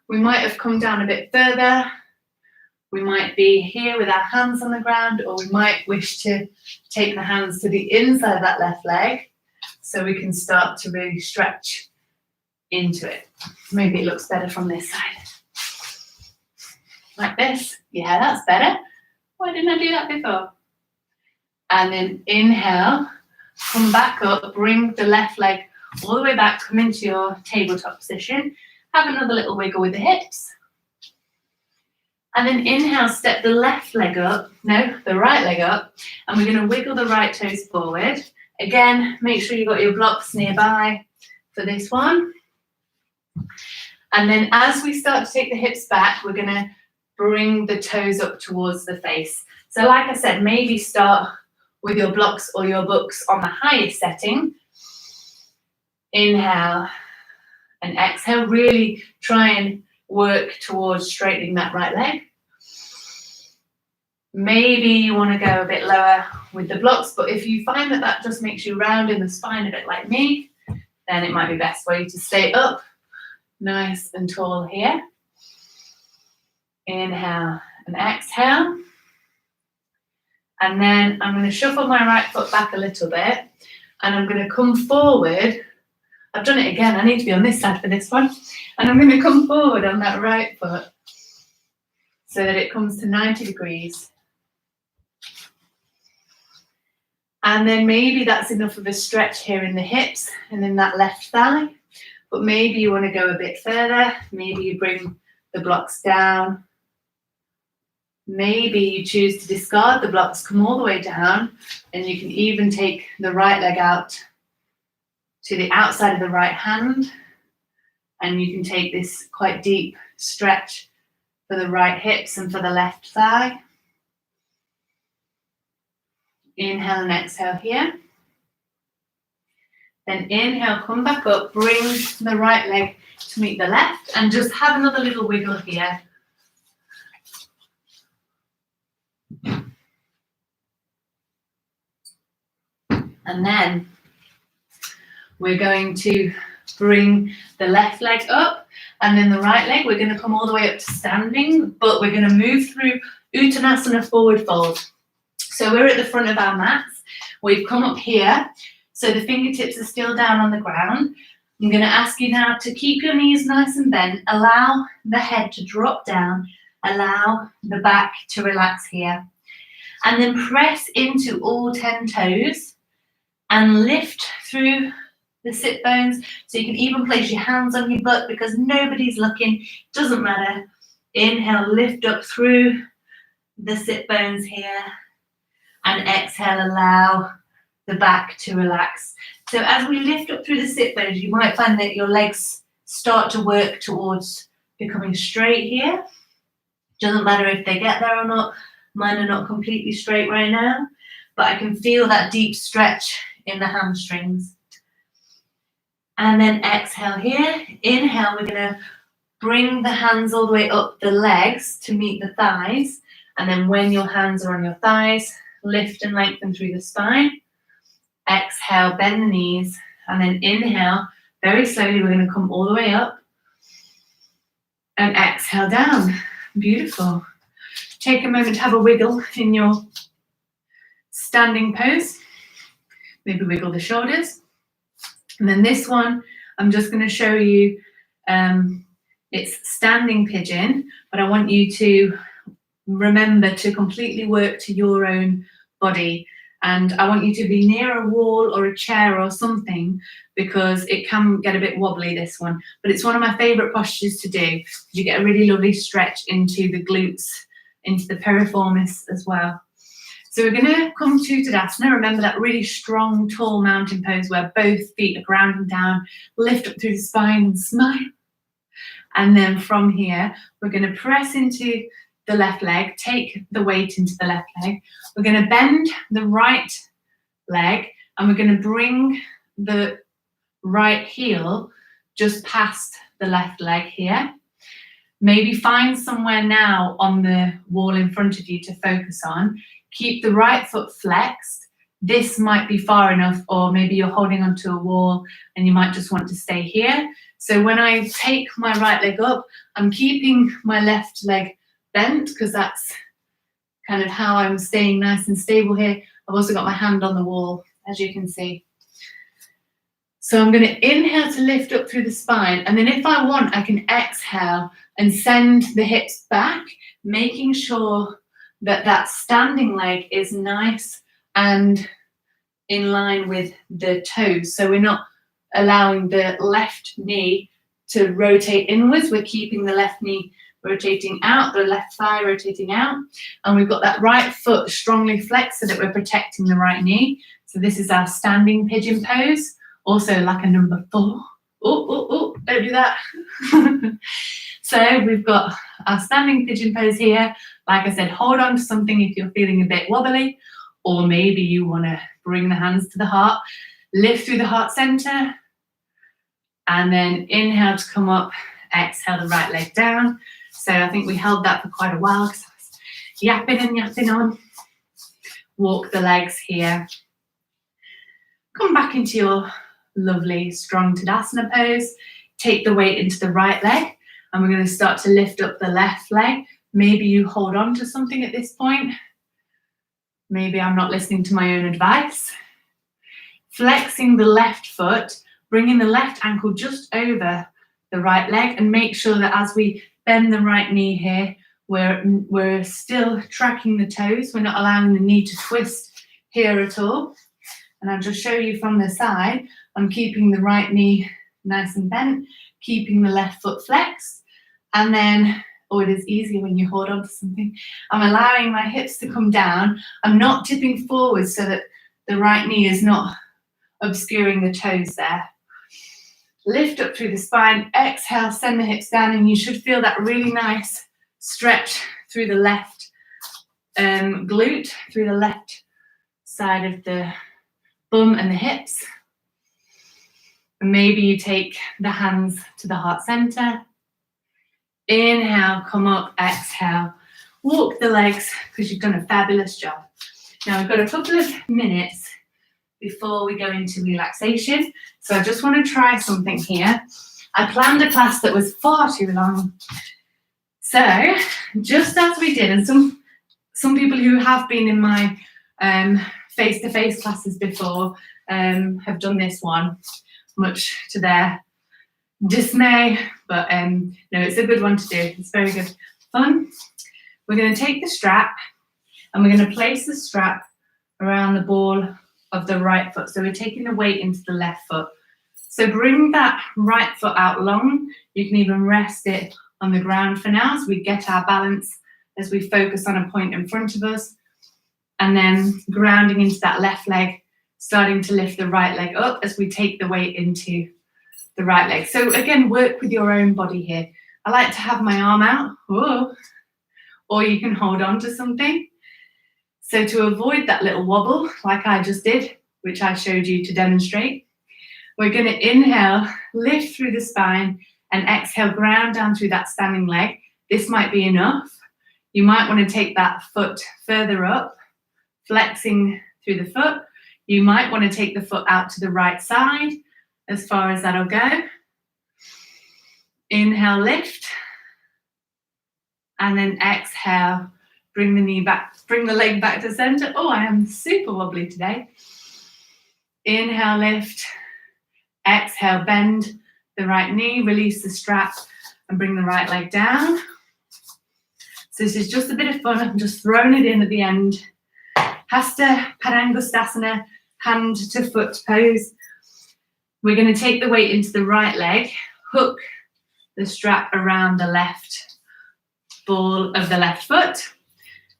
We might have come down a bit further. We might be here with our hands on the ground, or we might wish to take the hands to the inside of that left leg so we can start to really stretch into it. Maybe it looks better from this side. like this. Yeah, that's better. Why didn't I do that before? And then inhale, come back up, bring the left leg all the way back, come into your tabletop position. Have another little wiggle with the hips. And then inhale, step the left leg up, no, the right leg up, and we're going to wiggle the right toes forward. Again, make sure you've got your blocks nearby for this one. And then as we start to take the hips back, we're going to bring the toes up towards the face. So like I said, maybe start with your blocks or your books on the highest setting. Inhale and exhale. Really try and work towards straightening that right leg. Maybe you want to go a bit lower with the blocks, but if you find that that just makes you round in the spine a bit like me, then it might be best for you to stay up nice and tall here. Inhale and exhale. And then I'm going to shuffle my right foot back a little bit, and I'm going to come forward. I've done it again. I need to be on this side for this one. And I'm going to come forward on that right foot so that it comes to 90 degrees. And then maybe that's enough of a stretch here in the hips and in that left thigh. But maybe you want to go a bit further. Maybe you bring the blocks down. Maybe you choose to discard the blocks, come all the way down, and you can even take the right leg out to the outside of the right hand. And you can take this quite deep stretch for the right hips and for the left thigh. Inhale and exhale here. Then inhale, come back up, bring the right leg to meet the left, and just have another little wiggle here. And then we're going to bring the left leg up, and then the right leg, we're going to come all the way up to standing, but we're going to move through Uttanasana forward fold. So we're at the front of our mats. We've come up here, so the fingertips are still down on the ground. I'm going to ask you now to keep your knees nice and bent, allow the head to drop down, allow the back to relax here. And then press into all 10 toes and lift through the sit bones. So you can even place your hands on your butt because nobody's looking, doesn't matter. Inhale, lift up through the sit bones here. And exhale, allow the back to relax. So as we lift up through the sit bones, you might find that your legs start to work towards becoming straight here. Doesn't matter if they get there or not. Mine are not completely straight right now, but I can feel that deep stretch in the hamstrings. And then exhale here. Inhale, we're going to bring the hands all the way up the legs to meet the thighs. And then when your hands are on your thighs, lift and lengthen through the spine. Exhale, bend the knees. And then inhale, very slowly, we're going to come all the way up. And exhale down. Beautiful. Take a moment to have a wiggle in your standing pose. Maybe wiggle the shoulders. And then this one, I'm just going to show you, it's standing pigeon, but I want you to remember to completely work to your own body. And I want you to be near a wall or a chair or something because it can get a bit wobbly, this one. But it's one of my favorite postures to do. You get a really lovely stretch into the glutes, into the piriformis as well. So we're going to come to Tadasana. Remember that really strong, tall mountain pose where both feet are grounding down. Lift up through the spine and smile. And then from here, we're going to press into the left leg, take the weight into the left leg. We're going to bend the right leg and we're going to bring the right heel just past the left leg here. Maybe find somewhere now on the wall in front of you to focus on. Keep the right foot flexed. This might be far enough, or maybe you're holding onto a wall and you might just want to stay here. So when I take my right leg up, I'm keeping my left leg bent because that's kind of how I'm staying nice and stable here. I've also got my hand on the wall, as you can see. So I'm going to inhale to lift up through the spine, and then if I want, I can exhale and send the hips back, making sure that that standing leg is nice and in line with the toes. So we're not allowing the left knee to rotate inwards. We're keeping the left knee rotating out, the left thigh rotating out. And we've got that right foot strongly flexed so that we're protecting the right knee. So this is our standing pigeon pose, also like a number 4. Oh, don't do that. So we've got our standing pigeon pose here. Like I said, hold on to something if you're feeling a bit wobbly, or maybe you want to bring the hands to the heart, lift through the heart center, and then inhale to come up, exhale the right leg down. So I think we held that for quite a while because I was yapping and yapping on. Walk the legs here. Come back into your lovely strong Tadasana pose. Take the weight into the right leg, and we're going to start to lift up the left leg. Maybe you hold on to something at this point. Maybe I'm not listening to my own advice. Flexing the left foot, bringing the left ankle just over the right leg, and make sure that as we bend the right knee here, we're still tracking the toes. We're not allowing the knee to twist here at all. And I'll just show you from the side. I'm keeping the right knee nice and bent, keeping the left foot flexed. And then, it is easier when you hold on to something. I'm allowing my hips to come down. I'm not tipping forward so that the right knee is not obscuring the toes there. Lift up through the spine, exhale, send the hips down, and you should feel that really nice stretch through the left glute, through the left side of the bum and the hips. And maybe you take the hands to the heart center. Inhale, come up, exhale. Walk the legs because you've done a fabulous job. Now we've got a couple of minutes before we go into relaxation. So I just want to try something here. I planned a class that was far too long. So just as we did, and some people who have been in my face-to-face classes before have done this one, much to their dismay, but no, it's a good one to do. It's very good fun. We're going to take the strap and we're going to place the strap around the ball of the right foot. So we're taking the weight into the left foot. So bring that right foot out long. You can even rest it on the ground for now as we get our balance, as we focus on a point in front of us. And then grounding into that left leg, starting to lift the right leg up as we take the weight into the right leg. So again, work with your own body here. I like to have my arm out, or you can hold on to something. So to avoid that little wobble, like I just did, which I showed you to demonstrate, we're going to inhale, lift through the spine, and exhale, ground down through that standing leg. This might be enough. You might want to take that foot further up, flexing through the foot. You might want to take the foot out to the right side, as far as that'll go. Inhale, lift. And then exhale, bring the knee back, bring the leg back to center. Oh, I am super wobbly today. Inhale, lift. Exhale, bend the right knee, release the strap, and bring the right leg down. So this is just a bit of fun. I'm just throwing it in at the end. Hasta, padangusthasana, hand to foot pose. We're going to take the weight into the right leg, hook the strap around the left ball of the left foot.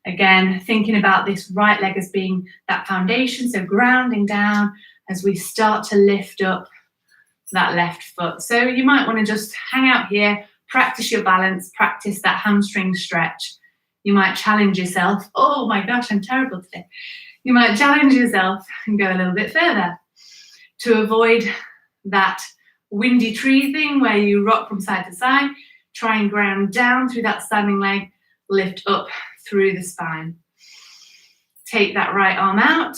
Again, thinking about this right leg as being that foundation, so grounding down as we start to lift up that left foot. So you might want to just hang out here, practice your balance, practice that hamstring stretch. You might challenge yourself. Oh my gosh, I'm terrible today. You might challenge yourself and go a little bit further to avoid that windy tree thing where you rock from side to side. Try and ground down through that standing leg, lift up through the spine. Take that right arm out.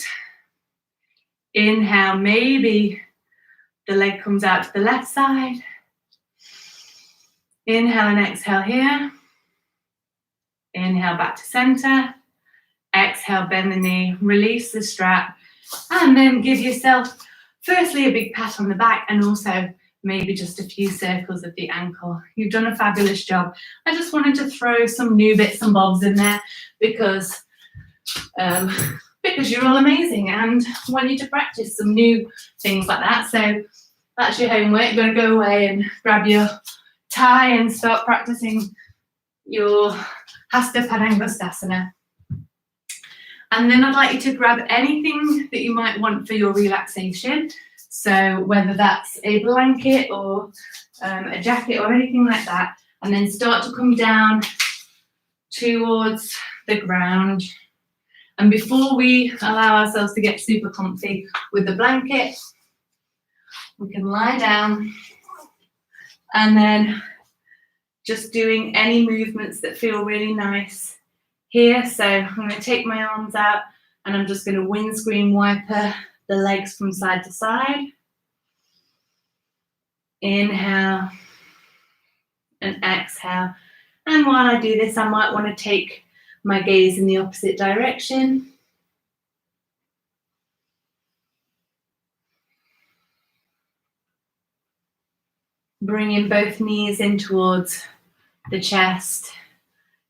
Inhale, maybe the leg comes out to the left side. Inhale and exhale here. Inhale back to center. Exhale, bend the knee, release the strap, and then give yourself firstly a big pat on the back and also maybe just a few circles of the ankle. You've done a fabulous job. I just wanted to throw some new bits and bobs in there because you're all amazing and I want you to practice some new things like that. So that's your homework. You're going to go away and grab your tie and start practicing your Hasta padangusthasana. And then I'd like you to grab anything that you might want for your relaxation. So whether that's a blanket or a jacket or anything like that, and then start to come down towards the ground. And before we allow ourselves to get super comfy with the blanket, we can lie down and then just doing any movements that feel really nice here. So I'm going to take my arms out and I'm just going to windscreen wiper the legs from side to side. Inhale and exhale. And while I do this, I might want to take my gaze in the opposite direction. Bringing both knees in towards the chest.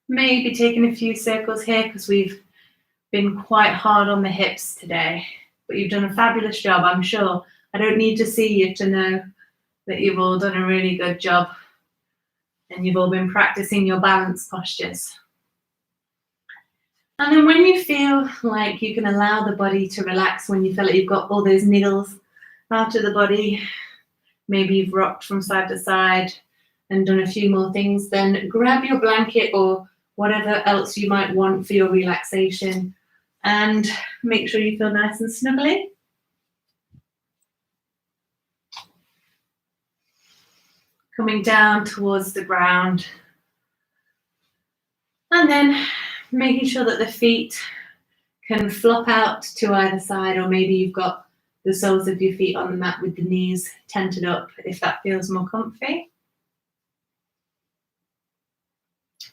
Maybe taking a few circles here because we've been quite hard on the hips today. But you've done a fabulous job, I'm sure. I don't need to see you to know that you've all done a really good job and you've all been practicing your balance postures. And then when you feel like you can allow the body to relax, when you feel like you've got all those niggles out of the body, maybe you've rocked from side to side and done a few more things, then grab your blanket or whatever else you might want for your relaxation and make sure you feel nice and snuggly. Coming down towards the ground. And then making sure that the feet can flop out to either side, or maybe you've got the soles of your feet on the mat with the knees tented up if that feels more comfy.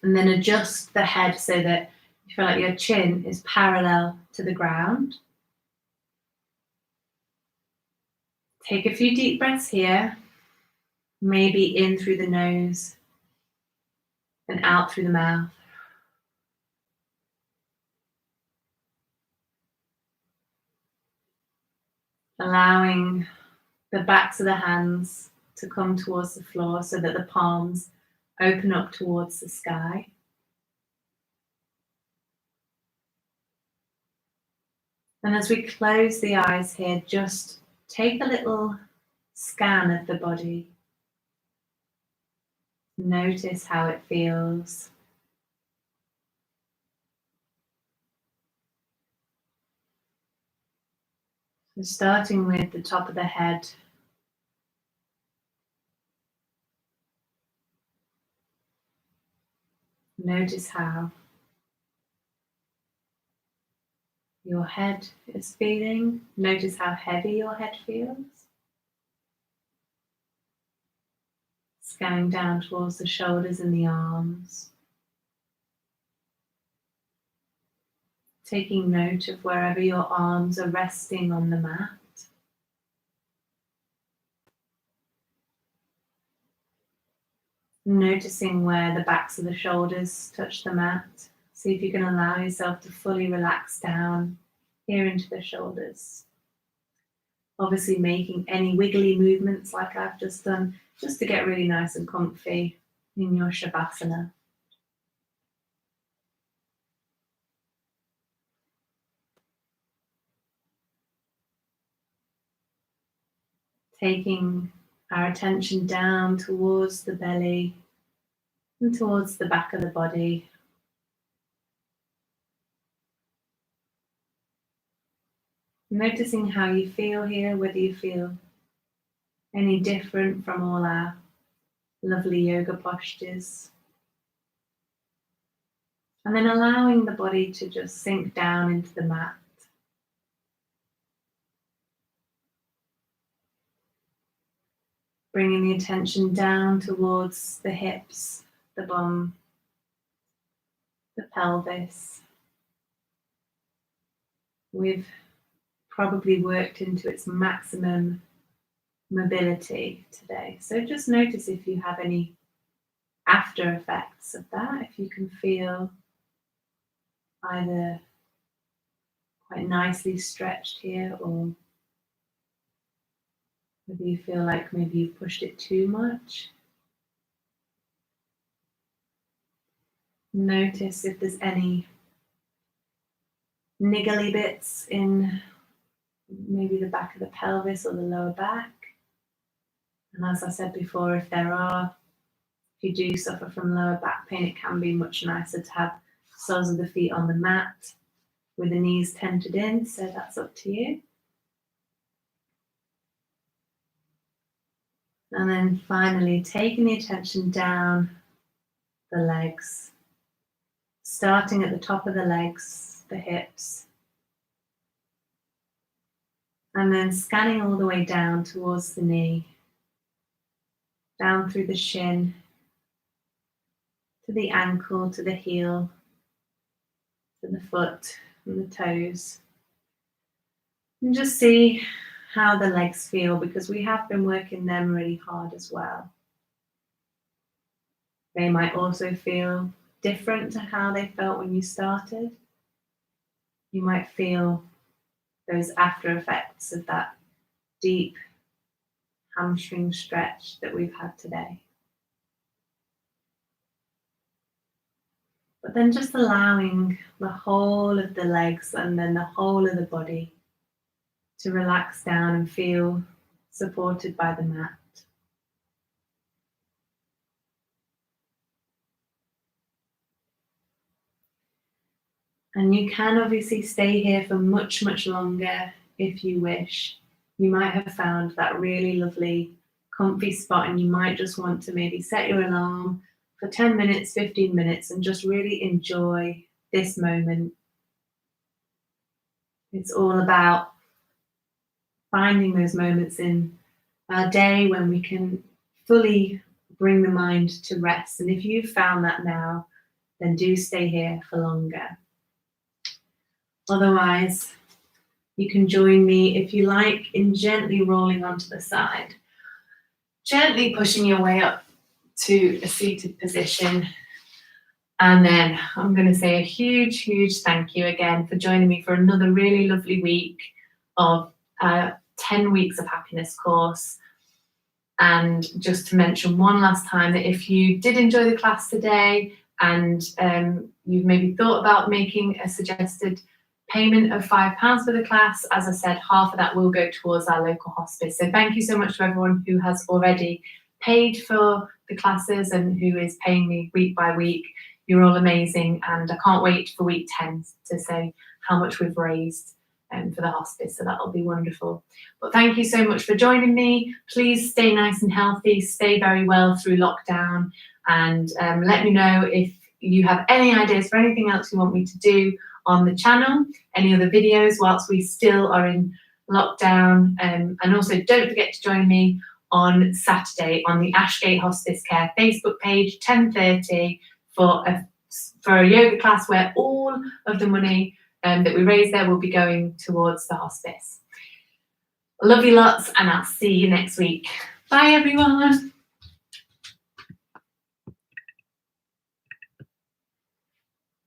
And then adjust the head so that you feel like your chin is parallel to the ground. Take a few deep breaths here, maybe in through the nose and out through the mouth. Allowing the backs of the hands to come towards the floor so that the palms open up towards the sky. And as we close the eyes here, just take a little scan of the body. Notice how it feels. So starting with the top of the head. Notice how your head is feeling. Notice how heavy your head feels. Scanning down towards the shoulders and the arms. Taking note of wherever your arms are resting on the mat. Noticing where the backs of the shoulders touch the mat. See if you can allow yourself to fully relax down here into the shoulders. Obviously making any wiggly movements like I've just done, just to get really nice and comfy in your Shavasana. Taking our attention down towards the belly and towards the back of the body. Noticing how you feel here, whether you feel any different from all our lovely yoga postures. And then allowing the body to just sink down into the mat. Bringing the attention down towards the hips, the bum, the pelvis. We've probably worked into its maximum mobility today. So just notice if you have any after effects of that, if you can feel either quite nicely stretched here, or maybe you feel like maybe you've pushed it too much. Notice if there's any niggly bits in maybe the back of the pelvis or the lower back. And as I said before, if you do suffer from lower back pain, it can be much nicer to have soles of the feet on the mat with the knees tented in, so that's up to you. And then finally, taking the attention down the legs, starting at the top of the legs, the hips, and then scanning all the way down towards the knee, down through the shin, to the ankle, to the heel, to the foot and the toes. And just see how the legs feel, because we have been working them really hard as well. They might also feel different to how they felt when you started. You might feel those after effects of that deep hamstring stretch that we've had today. But then just allowing the whole of the legs and then the whole of the body to relax down and feel supported by the mat. And you can obviously stay here for much, much longer if you wish. You might have found that really lovely, comfy spot, and you might just want to maybe set your alarm for 10 minutes, 15 minutes, and just really enjoy this moment. It's all about finding those moments in our day when we can fully bring the mind to rest. And if you've found that now, then do stay here for longer. Otherwise, you can join me, if you like, in gently rolling onto the side, gently pushing your way up to a seated position. And then I'm going to say a huge, huge thank you again for joining me for another really lovely week of 10 weeks of happiness course. And just to mention one last time that if you did enjoy the class today and you've maybe thought about making a suggested payment of £5 for the class, as I said, half of that will go towards our local hospice. So thank you so much to everyone who has already paid for the classes and who is paying me week by week. You're all amazing, and I can't wait for week 10 to say how much we've raised for the hospice, so that'll be wonderful. But thank you so much for joining me. Please stay nice and healthy, stay very well through lockdown, and let me know if you have any ideas for anything else you want me to do on the channel, any other videos whilst we still are in lockdown. And also don't forget to join me on Saturday on the Ashgate Hospice Care Facebook page, 10:30, for a yoga class where all of the money that we raise there will be going towards the hospice. Love you lots, and I'll see you next week. Bye everyone.